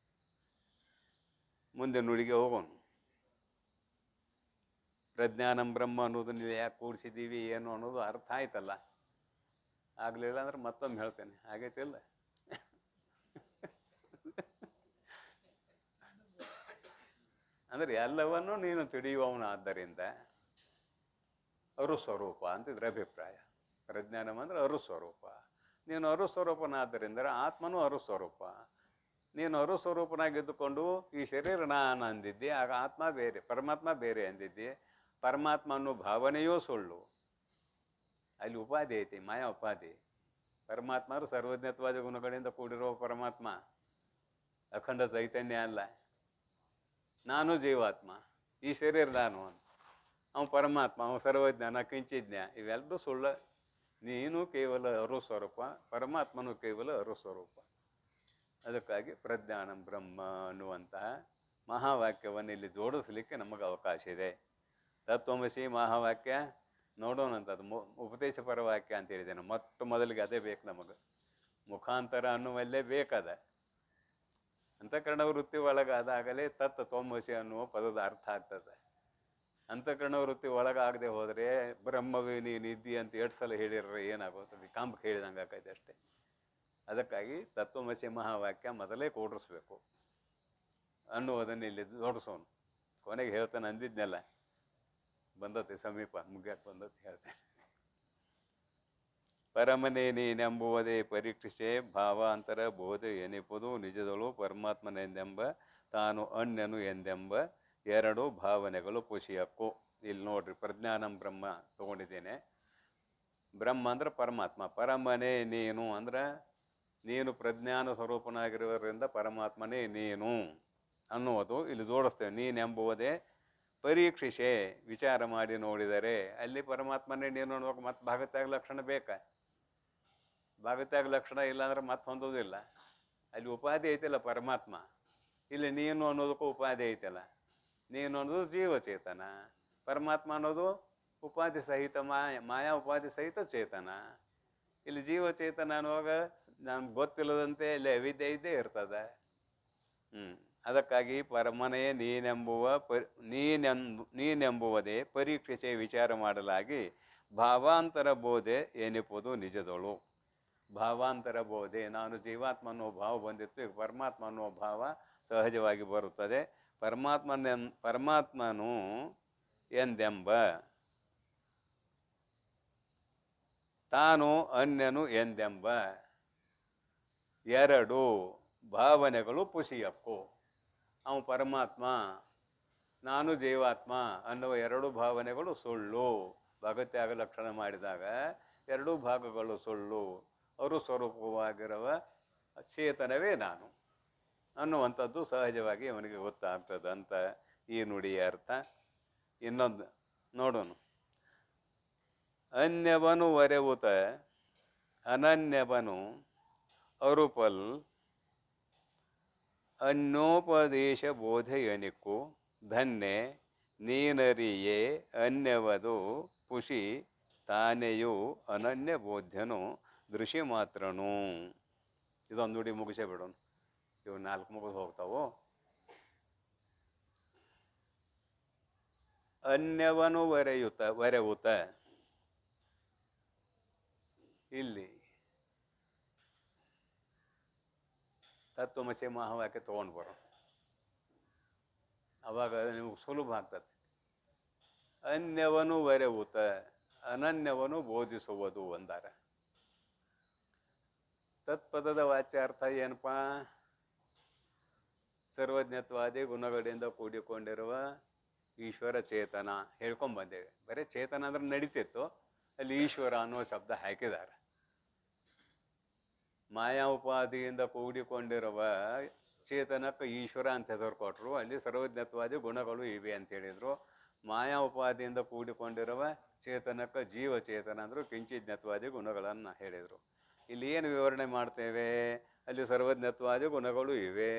ಮುಂದೆ ನುಡಿಗೆ ಹೋಗೋಣ. ಪ್ರಜ್ಞಾನಂ ಬ್ರಹ್ಮ ಅನ್ನೋದನ್ನ ಯಾಕೆ ಕೂಡಿಸಿದ್ದೀವಿ ಏನು ಅನ್ನೋದು ಅರ್ಥ ಆಯ್ತಲ್ಲ. ಆಗಲಿಲ್ಲ ಅಂದ್ರೆ ಮತ್ತೊಮ್ಮೆ ಹೇಳ್ತೇನೆ, ಆಗೈತಿಲ್ಲ? ಅಂದರೆ ಎಲ್ಲವನ್ನೂ ನೀನು ತಿಳಿಯುವವನಾದ್ದರಿಂದ ಅರುಸ್ವರೂಪ ಅಂತಿದ್ರೆ ಅಭಿಪ್ರಾಯ. ಪ್ರಜ್ಞಾನಂ ಅಂದರೆ ಅರುಸ್ವರೂಪ. ನೀನು ಅರುಸ್ವರೂಪನಾದ್ದರಿಂದ ಆತ್ಮನೂ ಅರುಸ್ವರೂಪ. ನೀನು ಅರುಸ್ವರೂಪನಾಗಿದ್ದುಕೊಂಡು ಈ ಶರೀರ ನಾನು ಅಂದಿದ್ದೆ, ಆಗ ಆತ್ಮ ಬೇರೆ, ಪರಮಾತ್ಮ ಬೇರೆ ಅಂದಿದ್ದೆ. ಪರಮಾತ್ಮ ಅನ್ನೋ ಭಾವನೆಯೂ ಸುಳ್ಳು. ಅಲ್ಲಿ ಉಪಾಧಿ ಐತಿ, ಮಾಯಾ ಉಪಾಧಿ. ಪರಮಾತ್ಮರು ಸರ್ವಜ್ಞತ್ವಾದ ಗುಣಗಳಿಂದ ಕೂಡಿರುವ ಪರಮಾತ್ಮ, ಅಖಂಡ ಚೈತನ್ಯ ಅಲ್ಲ. ನಾನು ಜೀವಾತ್ಮ, ಈ ಶರೀರ ನಾನು ಅಂತ. ಅವನು ಪರಮಾತ್ಮ, ಅವನು ಸರ್ವಜ್ಞಾನ, ಕಿಂಚಿಜ್ಞ. ಇವೆಲ್ಲರೂ ಸುಳ್ಳು. ನೀನು ಕೇವಲ ಅರುಸ್ವರೂಪ, ಪರಮಾತ್ಮನು ಕೇವಲ ಅರುಸ್ವರೂಪ. ಅದಕ್ಕಾಗಿ ಪ್ರಜ್ಞಾನಂ ಬ್ರಹ್ಮ ಅನ್ನುವಂತಹ ಮಹಾವಾಕ್ಯವನ್ನು ಇಲ್ಲಿ ಜೋಡಿಸ್ಲಿಕ್ಕೆ ನಮಗೆ ಅವಕಾಶ ಇದೆ. ತತ್ವಮಸಿ ಮಹಾವಾಕ್ಯ ನೋಡೋಣಂಥದ್ದು ಉಪದೇಶ ಪರವಾಕ್ಯ ಅಂತ ಹೇಳಿದ್ದೇನೆ. ಮೊದಲಿಗೆ ಅದೇ ಬೇಕು ನಮಗೆ. ಮುಖಾಂತರ ಅನ್ನುವಲ್ಲೇ ಬೇಕದ. ಅಂತಃಕರಣ ವೃತ್ತಿ ಒಳಗಾದಾಗಲೇ ತತ್ವಮಸಿ ಅನ್ನುವ ಪದದ ಅರ್ಥ ಆಗ್ತದೆ. ಅಂತಃಕರಣ ವೃತ್ತಿ ಒಳಗಾಗದೆ ಹೋದರೆ ಬ್ರಹ್ಮವೇ ನೀನು ಇದ್ದಿ ಅಂತ 2 ಸಲ ಹೇಳಿದ್ರೆ ಏನಾಗೋದು? ಕಾಂಬಕ್ಕೆ ಹೇಳಿದಂಗೆ ಆಕೈತೆ ಅಷ್ಟೇ. ಅದಕ್ಕಾಗಿ ತತ್ವಮಸಿ ಮಹಾವಾಕ್ಯ ಮೊದಲೇ ಕೂಡಿಸ್ಬೇಕು ಅನ್ನುವುದನ್ನು ಇಲ್ಲಿ ಜೋಡಿಸೋಣ. ಕೊನೆಗೆ ಹೇಳ್ತಾನೆ ಅಂದಿದ್ನೆಲ್ಲ ಬಂದತ್ತೆ, ಸಮೀಪ ಮುಗ್ಯಕ್ಕೆ ಬಂದತ್ತೆ ಹೇಳ್ತೇನೆ. ಪರಮನೇ ನೀನೆಂಬುವುದೇ ಪರೀಕ್ಷಿಸೆ ಭಾವಾಂತರ ಬೋಧೆ ಎನಿಪುದು ನಿಜದಳು ಪರಮಾತ್ಮನೆಂದೆಂಬ ತಾನು ಅನ್ಯನು ಎಂದೆಂಬ 2 ಭಾವನೆಗಳು ಪುಷಿಯಕ್ಕೂ. ಇಲ್ಲಿ ನೋಡ್ರಿ, ಪ್ರಜ್ಞಾನಂ ಬ್ರಹ್ಮ ತಗೊಂಡಿದ್ದೇನೆ. ಬ್ರಹ್ಮ ಅಂದ್ರೆ ಪರಮಾತ್ಮ. ಪರಮನೇ ನೀನು ಅಂದ್ರೆ ನೀನು ಪ್ರಜ್ಞಾನ ಸ್ವರೂಪನಾಗಿರುವುದರಿಂದ ಪರಮಾತ್ಮನೇ ನೀನು ಅನ್ನುವುದು ಇಲ್ಲಿ ಜೋಡಿಸ್ತೇವೆ. ನೀನೆಂಬುವುದೇ ಪರೀಕ್ಷಿಸೆ, ವಿಚಾರ ಮಾಡಿ ನೋಡಿದರೆ ಅಲ್ಲಿ ಪರಮಾತ್ಮನೇ ನೀನು ಅನ್ನೋಕೆ ಮತ್ತೆ ಭಾಗತ್ಯಾಗ ಲಕ್ಷಣ ಬೇಕಾ? ಭಾಗತ್ಯಾಗ ಲಕ್ಷಣ ಇಲ್ಲಾಂದ್ರೆ ಮತ್ತೆ ಹೊಂದೋದಿಲ್ಲ. ಅಲ್ಲಿ ಉಪಾಧಿ ಐತಲ್ಲ ಪರಮಾತ್ಮ, ಇಲ್ಲಿ ನೀನು ಅನ್ನೋದಕ್ಕೂ ಉಪಾಧಿ ಐತಲ್ಲ. ನೀನು ಅನ್ನೋದು ಜೀವಚೇತನ, ಪರಮಾತ್ಮ ಅನ್ನೋದು ಉಪಾಧಿ ಸಹಿತ ಮಾಯಾ ಉಪಾಧಿ ಸಹಿತ ಚೇತನ. ಇಲ್ಲಿ ಜೀವಚೇತನ ಅನ್ನುವಾಗ ನಮ್ಗೆ ಗೊತ್ತಿಲ್ಲದಂತೆ ಇಲ್ಲಿ ಅವಿದ್ಯೆ ಇದ್ದೇ ಇರ್ತದೆ. ಅದಕ್ಕಾಗಿ ಪರಮನೇ ನೀನೆಂಬುವುದೇ ಪರೀಕ್ಷಿಸೆ ವಿಚಾರ ಮಾಡಲಾಗಿ ಭಾವಾಂತರ ಬೋಧೆ ಏನಿಪ್ಪುದು ನಿಜದಳು. ಭಾವಾಂತರ ಬೋಧೆ, ನಾನು ಜೀವಾತ್ಮ ಅನ್ನೋ ಭಾವ ಬಂದಿತ್ತು, ಈಗ ಪರಮಾತ್ಮ ಅನ್ನೋ ಭಾವ ಸಹಜವಾಗಿ ಬರುತ್ತದೆ. ಪರಮಾತ್ಮನು ಎಂದೆಂಬ, ತಾನು ಅನ್ಯನು ಎಂದೆಂಬ 2 ಭಾವನೆಗಳು ಪುಷಿಯಕ್ಕೂ. ಅವನು ಪರಮಾತ್ಮ, ನಾನು ಜೀವಾತ್ಮ ಅನ್ನುವ 2 ಭಾವನೆಗಳು ಸುಳ್ಳು. ಭಾಗತ್ಯಾಗ ಲಕ್ಷಣ ಮಾಡಿದಾಗ 2 ಭಾಗಗಳು ಸುಳ್ಳು. ಅವರು ಸ್ವರೂಪವಾಗಿರುವ ಚೇತನವೇ ನಾನು ಅನ್ನುವಂಥದ್ದು ಸಹಜವಾಗಿ ಅವನಿಗೆ ಗೊತ್ತಾಗ್ತದೆ ಅಂತ ಈ ನುಡಿಯ ಅರ್ಥ. ಇನ್ನೊಂದು ನೋಡೋಣ. ಅನ್ಯವನು ವರೆವುತ ಅನನ್ಯವನು ಅರುಪಲ್ ಅನ್ಯೋಪದೇಶ ಬೋಧೆಯನಿಕ್ಕು ಧನ್ಯೆ ನೀನರಿಯೇ ಅನ್ಯವದು ಪುಷಿ ತಾನೆಯು ಅನನ್ಯ ಬೋಧ್ಯನು ದೃಶ್ಯ ಮಾತ್ರನು. ಇದೊಂದು ನುಡಿ ಮುಗಿಸೇ ಬಿಡೋಣ, ಇವು 4 ಮುಗಿದು ಹೋಗ್ತಾವು. ಅನ್ಯವನು ವರೆವುತ, ಇಲ್ಲಿ ತತ್ವಮಸಿ ಮಹಾವಾಕ್ಯ ತೊಗೊಂಡು ಬರೋ, ಅವಾಗ ನಿಮಗೆ ಸುಲಭ ಆಗ್ತದೆ. ಅನ್ಯವನು ವರೆವುತ, ಅನನ್ಯವನು ಬೋಧಿಸುವುದು ಅಂದಾರ. ತತ್ಪದದ ವಾಚ್ಯಾರ್ಥ ಏನಪ್ಪ? ಸರ್ವಜ್ಞತ್ವಾದಿ ಗುಣಗಳಿಂದ ಕೂಡಿಕೊಂಡಿರುವ ಈಶ್ವರ ಚೇತನ ಹೇಳ್ಕೊಂಬಂದೇವೆ. ಬರೀ ಚೇತನ ಅಂದ್ರೆ ನಡೀತಿತ್ತು, ಅಲ್ಲಿ ಈಶ್ವರ ಅನ್ನೋ ಶಬ್ದ ಹಾಕಿದ್ದಾರೆ. ಮಾಯಾ ಉಪಾಧಿಯಿಂದ ಕೂಡಿಕೊಂಡಿರುವ ಚೇತನಕ್ಕೆ ಈಶ್ವರ ಅಂತ ಹೆಸರು ಕೊಟ್ಟರು. ಅಲ್ಲಿ ಸರ್ವಜ್ಞತ್ವಾದಿ ಗುಣಗಳು ಇವೆ ಅಂತ ಹೇಳಿದರು. ಮಾಯಾ ಉಪಾಧಿಯಿಂದ ಕೂಡಿಕೊಂಡಿರುವ ಚೇತನಕ್ಕೆ ಜೀವಚೇತನ ಅಂದರು. ಕಿಂಚಿಜ್ಞತ್ವಾದಿ ಗುಣಗಳನ್ನು ಹೇಳಿದರು. ಇಲ್ಲಿ ಏನು ವಿವರಣೆ ಮಾಡ್ತೇವೆ? ಅಲ್ಲಿ ಸರ್ವಜ್ಞತ್ವಾದಿ ಗುಣಗಳು ಇವೆ.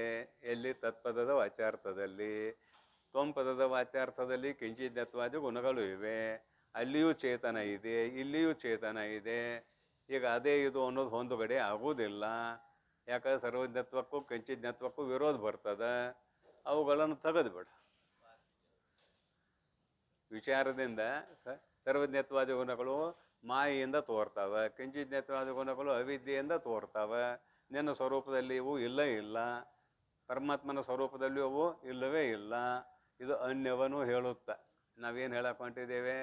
ಎಲ್ಲಿ? ತತ್ಪದದ ವಾಚ್ಯಾರ್ಥದಲ್ಲಿ. ತ್ವಂಪದದ ವಾಚ್ಯಾರ್ಥದಲ್ಲಿ ಕಿಂಚಿಜ್ಞತ್ವಾದಿ ಗುಣಗಳು ಇವೆ. ಅಲ್ಲಿಯೂ ಚೇತನ ಇದೆ, ಇಲ್ಲಿಯೂ ಚೇತನ ಇದೆ. ಈಗ ಅದೇ ಇದು ಅನ್ನೋದು ಹೊಂದುಗಡೆ ಆಗುವುದಿಲ್ಲ. ಯಾಕಂದ್ರೆ ಸರ್ವಜ್ಞತ್ವಕ್ಕೂ ಕಿಂಚಿಜ್ಞತ್ವಕ್ಕೂ ವಿರೋಧ ಬರ್ತದೆ. ಅವುಗಳನ್ನು ತೆಗೆದುಬಿಡ. ವಿಚಾರದಿಂದ ಸರ್ವಜ್ಞತ್ವಾದಿ ಗುಣಗಳು ಮಾಯೆಯಿಂದ ತೋರ್ತಾವೆ, ಕಿಂಚಿಜ್ಞತ್ವಾದಿ ಗುಣಗಳು ಅವಿದ್ಯೆಯಿಂದ ತೋರ್ತಾವೆ. ನಿನ್ನ ಸ್ವರೂಪದಲ್ಲಿ ಇವು ಇಲ್ಲೇ ಇಲ್ಲ, ಪರಮಾತ್ಮನ ಸ್ವರೂಪದಲ್ಲಿ ಅವು ಇಲ್ಲವೇ ಇಲ್ಲ. ಇದು ಅನ್ಯವನು ಹೇಳುತ್ತ. ನಾವೇನು ಹೇಳಕ್ಕೆ ಹೊಂಟಿದ್ದೇವೆ?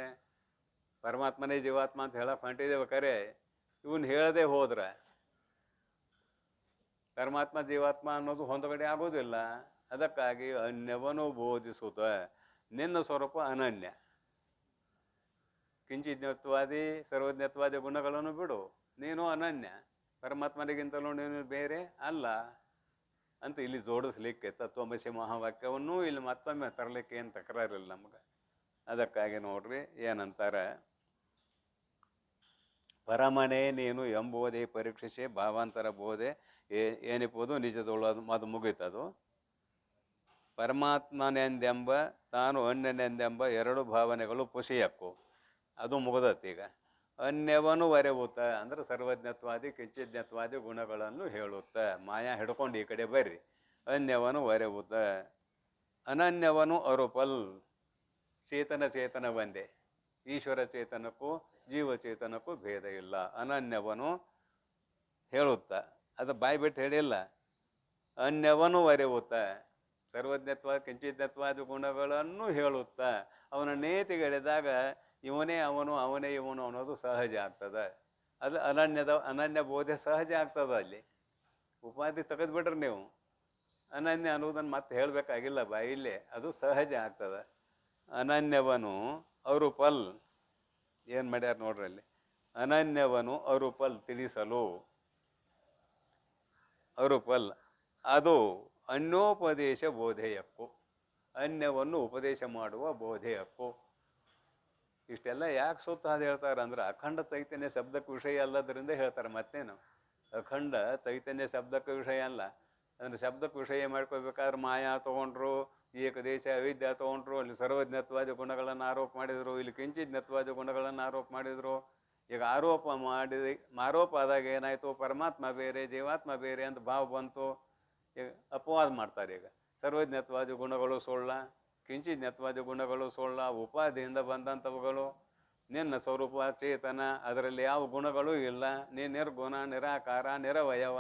ಪರಮಾತ್ಮನೇ ಜೀವಾತ್ಮ ಅಂತ ಹೇಳಕ್ಕೆ ಹೊಂಟಿದ್ದೇವೆ. ಕರೆ ಇವನು ಹೇಳದೆ ಹೋದ್ರೆ ಪರಮಾತ್ಮ ಜೀವಾತ್ಮ ಅನ್ನೋದು ಹೊಂದಗಡೆ ಆಗೋದಿಲ್ಲ. ಅದಕ್ಕಾಗಿ ಅನ್ಯವನು ಬೋಧಿಸುತ್ತ ನಿನ್ನ ಸ್ವರೂಪ ಅನನ್ಯ. ಕಿಂಚಿಜ್ಞತ್ವಾದಿ ಸರ್ವಜ್ಞತ್ವಾದಿ ಗುಣಗಳನ್ನು ಬಿಡು, ನೀನು ಅನನ್ಯ, ಪರಮಾತ್ಮನಿಗಿಂತಲೂ ನೀನು ಬೇರೆ ಅಲ್ಲ ಅಂತ ಇಲ್ಲಿ ಜೋಡಿಸ್ಲಿಕ್ಕೆ ತತ್ವಮಸಿ ಮಹಾವಾಕ್ಯವನ್ನು ಇಲ್ಲಿ ಮತ್ತೊಮ್ಮೆ ತರಲಿಕ್ಕೆ ಏನು ತಕರಾರಿಲ್ಲ ನಮ್ಗೆ. ಅದಕ್ಕಾಗಿ ನೋಡ್ರಿ ಏನಂತಾರೆ, ಪರಮನೇ ನೀನು ಎಂಬುವುದೇ ಪರೀಕ್ಷಿಸಿ ಭಾವಾಂತರ ಬೋಧೆ ಏನಿಪ್ಪುವುದು ನಿಜದೊಳು. ಅದು ಮುಗೀತದು. ಪರಮಾತ್ಮನೆಂದೆಂಬ ತಾನು ಅನ್ಯನೆಂದೆಂಬ ಎರಡು ಭಾವನೆಗಳು ಪುಷಿಯಕ್ಕು, ಅದು ಮುಗದತ್ತೀಗ. ಅನ್ಯವನು ವರೆವುತ್ತ ಅಂದ್ರೆ ಸರ್ವಜ್ಞತ್ವಾದಿ ಕಿಂಚಿಜ್ಞತ್ವಾದಿ ಗುಣಗಳನ್ನು ಹೇಳುತ್ತ. ಮಾಯಾ ಹಿಡ್ಕೊಂಡು ಈ ಕಡೆ ಬರ್ರಿ. ಅನ್ಯವನು ವರೆವುತ್ತ. ಅನನ್ಯವನು ಅರುಪಲ್. ಚೇತನ ಒಂದೇ. ಈಶ್ವರ ಚೇತನಕ್ಕೂ ಜೀವಚೇತನಕ್ಕೂ ಭೇದ ಇಲ್ಲ. ಅನನ್ಯವನು ಹೇಳುತ್ತ, ಅದು ಬಾಯಿ ಬಿಟ್ಟು ಹೇಳಿಲ್ಲ. ಅನ್ಯವನು ವರೆವುತ್ತ ಸರ್ವಜ್ಞತ್ವ ಕಿಂಚಿಜ್ಞತ್ವಾದಿ ಗುಣಗಳನ್ನು ಹೇಳುತ್ತಾ ಅವನ ನೇತಿಗೆಳೆದಾಗ ಇವನೇ ಅವನು ಅವನೇ ಇವನು ಅನ್ನೋದು ಸಹಜ ಆಗ್ತದೆ. ಅದು ಅನನ್ಯ ಬೋಧೆ ಸಹಜ ಆಗ್ತದೆ. ಅಲ್ಲಿ ಉಪಾಧಿ ತೆಗೆದುಬಿಟ್ರೆ ನೀವು ಅನನ್ಯ ಅನ್ನೋದನ್ನು ಮತ್ತೆ ಹೇಳಬೇಕಾಗಿಲ್ಲ ಬಾಯಿಲ್ಲೇ, ಅದು ಸಹಜ ಆಗ್ತದೆ. ಅನನ್ಯವನು ಅರುಪಲ್ ಏನು ಮಾಡ್ಯಾರ ನೋಡ್ರಿ ಅಲ್ಲಿ. ಅನನ್ಯವನು ಅರುಪಲ್ ತಿಳಿಸಲು. ಅರುಪಲ್ ಅದು ಅನ್ಯೋಪದೇಶ ಬೋಧೆಯಕ್ಕೂ, ಅನ್ಯವನ್ನು ಉಪದೇಶ ಮಾಡುವ ಬೋಧೆಯಕ್ಕೂ. ಇಷ್ಟೆಲ್ಲ ಯಾಕೆ ಸುತ್ತ ಅದು ಹೇಳ್ತಾರೆ ಅಂದ್ರೆ ಅಖಂಡ ಚೈತನ್ಯ ಶಬ್ದಕ್ಕೆ ವಿಷಯ ಅಲ್ಲದರಿಂದ ಹೇಳ್ತಾರೆ. ಮತ್ತೇನು ಅಖಂಡ ಚೈತನ್ಯ ಶಬ್ದಕ್ಕೆ ವಿಷಯ ಅಲ್ಲ ಅಂದ್ರೆ ಶಬ್ದಕ್ಕೆ ವಿಷಯ ಮಾಡ್ಕೋಬೇಕಾದ್ರೆ ಮಾಯಾ ತೊಗೊಂಡ್ರು, ಏಕದೇಶ ಅವಿದ್ಯಾ ತೊಗೊಂಡ್ರು, ಅಲ್ಲಿ ಸರ್ವಜ್ಞತ್ವಾದಿ ಗುಣಗಳನ್ನು ಆರೋಪ ಮಾಡಿದರು, ಇಲ್ಲಿ ಕಿಂಚಿಜ್ಞತ್ವಾದಿ ಗುಣಗಳನ್ನು ಆರೋಪ ಮಾಡಿದರು. ಈಗ ಆರೋಪ ಆದಾಗ ಏನಾಯಿತು? ಪರಮಾತ್ಮ ಬೇರೆ ಜೀವಾತ್ಮ ಬೇರೆ ಅಂತ ಭಾವ ಬಂತು. ಈಗ ಅಪವಾದ ಮಾಡ್ತಾರೆ. ಈಗ ಸರ್ವಜ್ಞತ್ವಾದಿ ಗುಣಗಳು ಸುಳ್ಳ, ಕಿಂಚಿಜ್ಞತ್ವಾದಿ ಗುಣಗಳು ಸುಳ್ಳ, ಉಪಾಧಿಯಿಂದ ಬಂದಂಥವುಗಳು. ನಿನ್ನ ಸ್ವರೂಪ ಚೇತನ, ಅದರಲ್ಲಿ ಯಾವ ಗುಣಗಳೂ ಇಲ್ಲ, ನೀ ನಿರ್ಗುಣ ನಿರಾಕಾರ ನಿರವಯವ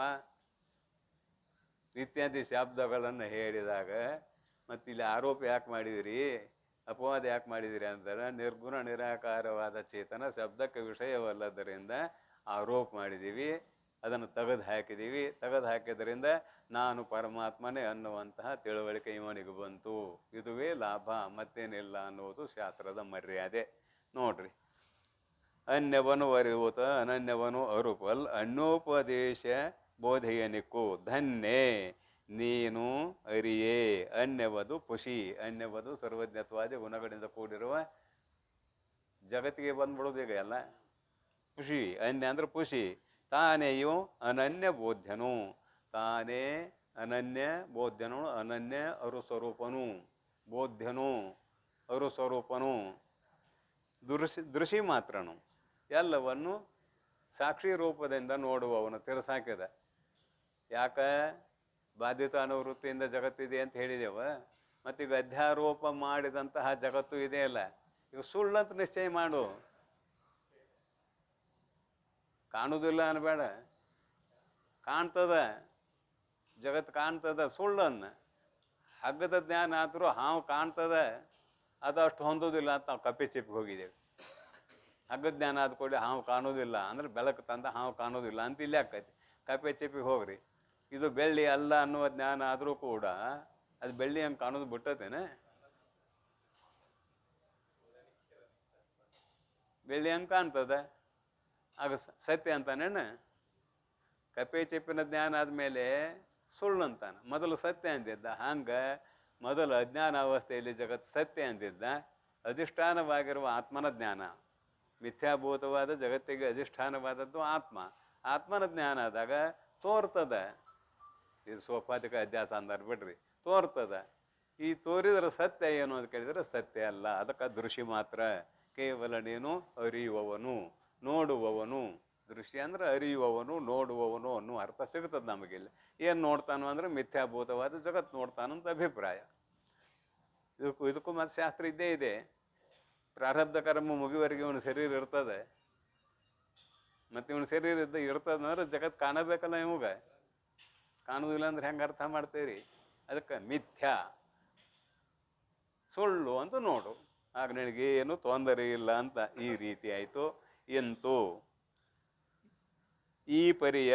ಇತ್ಯಾದಿ ಶಬ್ದಗಳನ್ನು ಹೇಳಿದಾಗ ಮತ್ತಿಲ್ಲಿ ಆರೋಪ ಯಾಕೆ ಮಾಡಿದಿರಿ, ಅಪವಾದ ಯಾಕೆ ಮಾಡಿದಿರಿ ಅಂದರೆ ನಿರ್ಗುಣ ನಿರಾಕಾರವಾದ ಚೇತನ ಶಬ್ದಕ್ಕೆ ವಿಷಯವಲ್ಲದರಿಂದ ಆರೋಪ ಮಾಡಿದ್ದೀವಿ, ಅದನ್ನು ತೆಗೆದು ಹಾಕಿದ್ದರಿಂದ ನಾನು ಪರಮಾತ್ಮನೇ ಅನ್ನುವಂತಹ ತಿಳುವಳಿಕೆ ಇವನಿಗೆ ಬಂತು. ಇದುವೇ ಲಾಭ, ಮತ್ತೇನಿಲ್ಲ ಅನ್ನೋದು ಶಾಸ್ತ್ರದ ಮರ್ಯಾದೆ. ನೋಡ್ರಿ, ಅನ್ಯವನು ಅರಿವುತ ಅನನ್ಯವನು ಅರುಪಲ್ ಅನ್ಯೋಪದೇಶ ಬೋಧೆಯನಿಕ್ಕು ಧನ್ಯೇ ನೀನು ಅರಿಯೇ. ಅನ್ಯವದು ಪುಷಿ. ಅನ್ಯವದು ಸರ್ವಜ್ಞತ್ವಾದಿ ಗುಣಗಳಿಂದ ಕೂಡಿರುವ ಜಗತ್ತಿಗೆ ಬಂದ್ಬಿಡೋದು ಈಗ ಎಲ್ಲ ಖುಷಿ. ಅನ್ಯ ಅಂದ್ರೆ ಖುಷಿ. ತಾನೆಯು ಅನನ್ಯ ಬೋಧ್ಯನು, ತಾನೇ ಅನನ್ಯ ಬೋಧ್ಯನು, ಅನನ್ಯ ಅರುಸ್ವರೂಪನು, ಬೋಧ್ಯನು ಅರುಸ್ವರೂಪನು, ದೃಶಿ ಮಾತ್ರನು, ಎಲ್ಲವನ್ನು ಸಾಕ್ಷಿ ರೂಪದಿಂದ ನೋಡುವವನು. ತಿರ್ಸಾಕಿದ ಯಾಕೆ? ಬಾಧಿತ ಅನುವೃತ್ತಿಯಿಂದ ಜಗತ್ತಿದೆ ಅಂತ ಹೇಳಿದೆವ. ಮತ್ತೀಗ ಅಧ್ಯಾರೋಪ ಮಾಡಿದಂತಹ ಜಗತ್ತು ಇದೆಯಲ್ಲ, ಈಗ ಸುಳ್ಳಂತ ನಿಶ್ಚಯ ಮಾಡು. ಕಾಣುವುದಿಲ್ಲ ಅನ್ಬೇಡ, ಕಾಣ್ತದ ಜಗತ್ತು, ಕಾಣ್ತದ. ಸುಳ್ಳನ್ನು ಹಗ್ಗದ ಜ್ಞಾನ ಆದರೂ ಹಾವು ಕಾಣ್ತದ, ಅದು ಅಷ್ಟು ಹೊಂದೋದಿಲ್ಲ ಅಂತ ನಾವು ಕಪ್ಪೆ ಚಿಪ್ಪಿಗೆ ಹೋಗಿದ್ದೇವೆ. ಹಗ್ಗದ ಜ್ಞಾನ ಆದ ಕೂಡಲೇ ಹಾವು ಕಾಣೋದಿಲ್ಲ ಅಂದ್ರೆ ಬೆಳಕು ತಂದ ಹಾವು ಕಾಣೋದಿಲ್ಲ ಅಂತ ಇಲ್ಲಿ ಆಕೈತಿ. ಕಪ್ಪೆ ಚಿಪ್ಪಿ ಹೋಗ್ರಿ, ಇದು ಬೆಳ್ಳಿ ಅಲ್ಲ ಅನ್ನುವ ಜ್ಞಾನ ಆದರೂ ಕೂಡ ಅದು ಬೆಳ್ಳಿ ಹಂಗೆ ಕಾಣೋದು ಬಿಟ್ಟತೇನೆ? ಬೆಳ್ಳಿ ಹಂಗೆ ಕಾಣ್ತದೆ, ಆಗ ಸತ್ಯ ಅಂತಾನೇನು? ಕಪ್ಪೆ ಚಿಪ್ಪಿನ ಜ್ಞಾನ ಆದಮೇಲೆ ಸುಳ್ಳು ಅಂತಾನೆ. ಮೊದಲು ಸತ್ಯ ಅಂದಿದ್ದ. ಹಂಗೆ ಮೊದಲು ಅಜ್ಞಾನ ಅವಸ್ಥೆಯಲ್ಲಿ ಜಗತ್ತು ಸತ್ಯ ಅಂದಿದ್ದ. ಅಧಿಷ್ಠಾನವಾಗಿರುವ ಆತ್ಮನ ಜ್ಞಾನ, ಮಿಥ್ಯಾಭೂತವಾದ ಜಗತ್ತಿಗೆ ಅಧಿಷ್ಠಾನವಾದದ್ದು ಆತ್ಮ. ಆತ್ಮನ ಜ್ಞಾನ ಆದಾಗ ತೋರ್ತದೆ. ಇದು ಸೋಪಾಧಿಕ ಅಧ್ಯಾಸ ಅಂದಾರ ಬಿಡ್ರಿ, ತೋರ್ತದೆ. ಈ ತೋರಿದ್ರೆ ಸತ್ಯ ಏನು ಅಂತ ಕೇಳಿದ್ರೆ ಸತ್ಯ ಅಲ್ಲ. ಅದಕ್ಕೆ ದೃಶ್ಯ ಮಾತ್ರ. ಕೇವಲ ನೀನು ಅರಿಯುವವನು, ನೋಡುವವನು. ದೃಶ್ಯ ಅಂದ್ರೆ ಅರಿಯುವವನು, ನೋಡುವವನು ಅನ್ನೋ ಅರ್ಥ ಸಿಗ್ತದೆ ನಮಗಿಲ್ಲಿ. ಏನು ನೋಡ್ತಾನೋ ಅಂದ್ರೆ ಮಿಥ್ಯಾಭೂತವಾದ ಜಗತ್ತು ನೋಡ್ತಾನಂತ ಅಭಿಪ್ರಾಯ. ಇದಕ್ಕೂ ಮತ್ತು ಶಾಸ್ತ್ರ ಇದ್ದೇ ಇದೆ. ಪ್ರಾರಬ್ಧ ಕರ್ಮ ಮುಗಿವರೆಗೆ ಇವನು ಶರೀರ ಇರ್ತದೆ, ಮತ್ತು ಇವನು ಶರೀರ ಇರ್ತದೆ ಅಂದ್ರೆ ಜಗತ್ತು ಕಾಣಬೇಕಲ್ಲ ಇವಾಗ. ಕಾಣುವುದಿಲ್ಲ ಅಂದ್ರೆ ಹೆಂಗೆ ಅರ್ಥ ಮಾಡ್ತೀರಿ? ಅದಕ್ಕೆ ಮಿಥ್ಯಾ, ಸುಳ್ಳು ಅಂತ ನೋಡು, ಆಗ ನಿನಗೇನು ತೊಂದರೆ ಇಲ್ಲ ಅಂತ. ಈ ರೀತಿ ಆಯಿತು. ಎಂತೂ ಈ ಪರಿಯ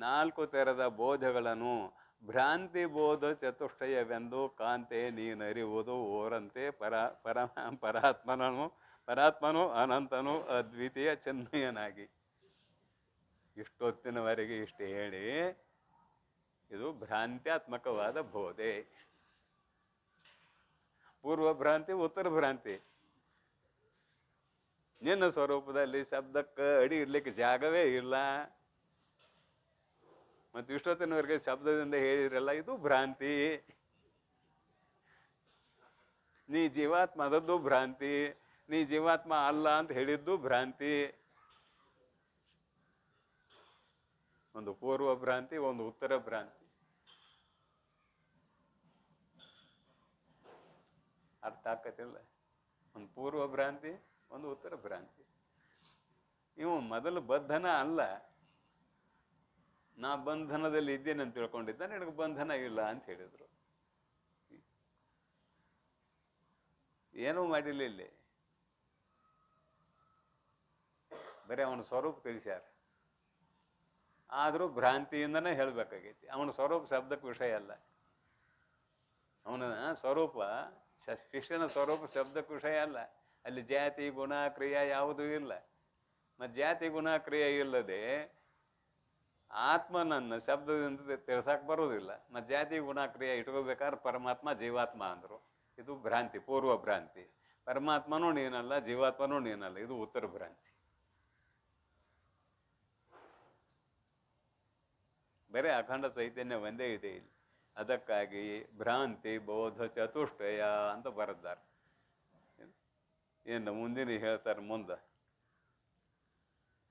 4 ತೆರೆದ ಬೋಧಗಳನ್ನು ಭ್ರಾಂತಿ ಬೋಧ ಚತುಷ್ಟಯವೆಂದು ಕಾಂತೆ ನೀನರಿವುದು ಓರಂತೆ ಪರಾತ್ಮನು ಅನಂತನು ಅದ್ವಿತೀಯ ಚಿನ್ಮಯನಾಗಿ. ಇಷ್ಟೊತ್ತಿನವರೆಗೆ ಇಷ್ಟು ಹೇಳಿ, ಇದು ಭ್ರಾಂತ್ಯಾತ್ಮಕವಾದ ಬೋಧೆ. ಪೂರ್ವ ಭ್ರಾಂತಿ, ಉತ್ತರ ಭ್ರಾಂತಿ. ನಿನ್ನ ಸ್ವರೂಪದಲ್ಲಿ ಶಬ್ದಕ್ಕೆ ಅಡಿ ಇಡ್ಲಿಕ್ಕೆ ಜಾಗವೇ ಇಲ್ಲ. ಮತ್ತು ಇಷ್ಟೊತ್ತಿನವರೆಗೆ ಶಬ್ದದಿಂದ ಹೇಳಿದ್ರಲ್ಲ, ಇದು ಭ್ರಾಂತಿ. ನೀ ಜೀವಾತ್ಮ ಅದದ್ದು ಭ್ರಾಂತಿ, ನೀ ಜೀವಾತ್ಮ ಅಲ್ಲ ಅಂತ ಹೇಳಿದ್ದು ಭ್ರಾಂತಿ. ಒಂದು ಪೂರ್ವ ಭ್ರಾಂತಿ, ಒಂದು ಉತ್ತರ ಭ್ರಾಂತಿ. ಅರ್ಥ ಆಕತಿಲ್ಲ? ಒಂದು ಪೂರ್ವ ಭ್ರಾಂತಿ, ಒಂದು ಉತ್ತರ ಭ್ರಾಂತಿ. ಇವು ಮೊದಲು ಬದ್ಧನ ಅಲ್ಲ, ನಾ ಬಂಧನದಲ್ಲಿ ಇದ್ದೇನೆ ಅಂತ ತಿಳ್ಕೊಂಡಿದ್ದ, ನಿನಗೆ ಬಂಧನ ಇಲ್ಲ ಅಂತ ಹೇಳಿದ್ರು. ಏನೂ ಮಾಡಿಲ್ಲ ಇಲ್ಲಿ, ಬರೀ ಅವನ ಸ್ವರೂಪ ತಿಳಿಸ್ಯಾರ. ಆದರೂ ಭ್ರಾಂತಿಯಿಂದನೇ ಹೇಳಬೇಕಾಗೈತಿ. ಅವನ ಸ್ವರೂಪ ಶಬ್ದಕ್ಕೆ ವಿಷಯ ಅಲ್ಲ. ಅವನ ಸ್ವರೂಪ, ಶಿಷ್ಯನ ಸ್ವರೂಪ ಶಬ್ದಕ್ಕೆ ವಿಷಯ ಅಲ್ಲ. ಅಲ್ಲಿ ಜಾತಿ ಗುಣ ಕ್ರಿಯೆ ಯಾವುದೂ ಇಲ್ಲ. ಮತ್ತು ಜಾತಿ ಗುಣ ಕ್ರಿಯೆ ಇಲ್ಲದೆ ಆತ್ಮನನ್ನು ಶಬ್ದದಿಂದ ತಿಳ್ಸಕ್ಕೆ ಬರೋದಿಲ್ಲ. ಮತ್ತು ಜಾತಿ ಗುಣ ಕ್ರಿಯೆ ಇಟ್ಕೋಬೇಕಾದ್ರೆ ಪರಮಾತ್ಮ ಜೀವಾತ್ಮ ಅಂದರು. ಇದು ಭ್ರಾಂತಿ, ಪೂರ್ವ ಭ್ರಾಂತಿ. ಪರಮಾತ್ಮನೂ ನೀನಲ್ಲ, ಜೀವಾತ್ಮನೂ ನೀನಲ್ಲ, ಇದು ಉತ್ತರ ಭ್ರಾಂತಿ. ಬರೀ ಅಖಂಡ ಚೈತನ್ಯ ಒಂದೇ ಇದೆ ಇಲ್ಲಿ. ಅದಕ್ಕಾಗಿ ಭ್ರಾಂತಿ ಬೋಧ ಚತುಷ್ಟಯ ಅಂತ ಬರೆದಾರೆ. ಏನು ಮುಂದಿನ ಹೇಳ್ತಾರೆ ಮುಂದೆ,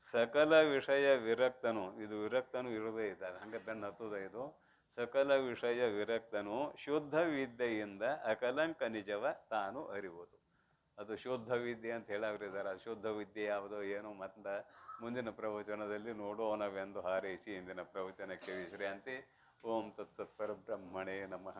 ಸಕಲ ವಿಷಯ ವಿರಕ್ತನು, ಇದು ವಿರಕ್ತನು ಇರೋದೇ ಇದ್ದಾರೆ, ಹಂಗೆ ಬೆನ್ನು ಹತ್ತದ. ಇದು ಸಕಲ ವಿಷಯ ವಿರಕ್ತನು ಶುದ್ಧ ವಿದ್ಯೆಯಿಂದ ಅಕಲಂಕ ನಿಜವ ತಾನು ಅರಿವುದು. ಅದು ಶುದ್ಧ ವಿದ್ಯೆ ಅಂತ ಹೇಳವ್ರಿದ್ದಾರೆ. ಅದು ಶುದ್ಧ ವಿದ್ಯೆ ಯಾವುದೋ ಏನೋ ಮತ್ತೆ ಮುಂದಿನ ಪ್ರವಚನದಲ್ಲಿ ನೋಡೋಣವೆಂದು ಹಾರೈಸಿ ಇಂದಿನ ಪ್ರವಚನಕ್ಕೆ ವಿಶ್ರಾಂತಿ. ಓಂ ತತ್ಸತ್ ಪರಬ್ರಹ್ಮಣೇ ನಮಃ.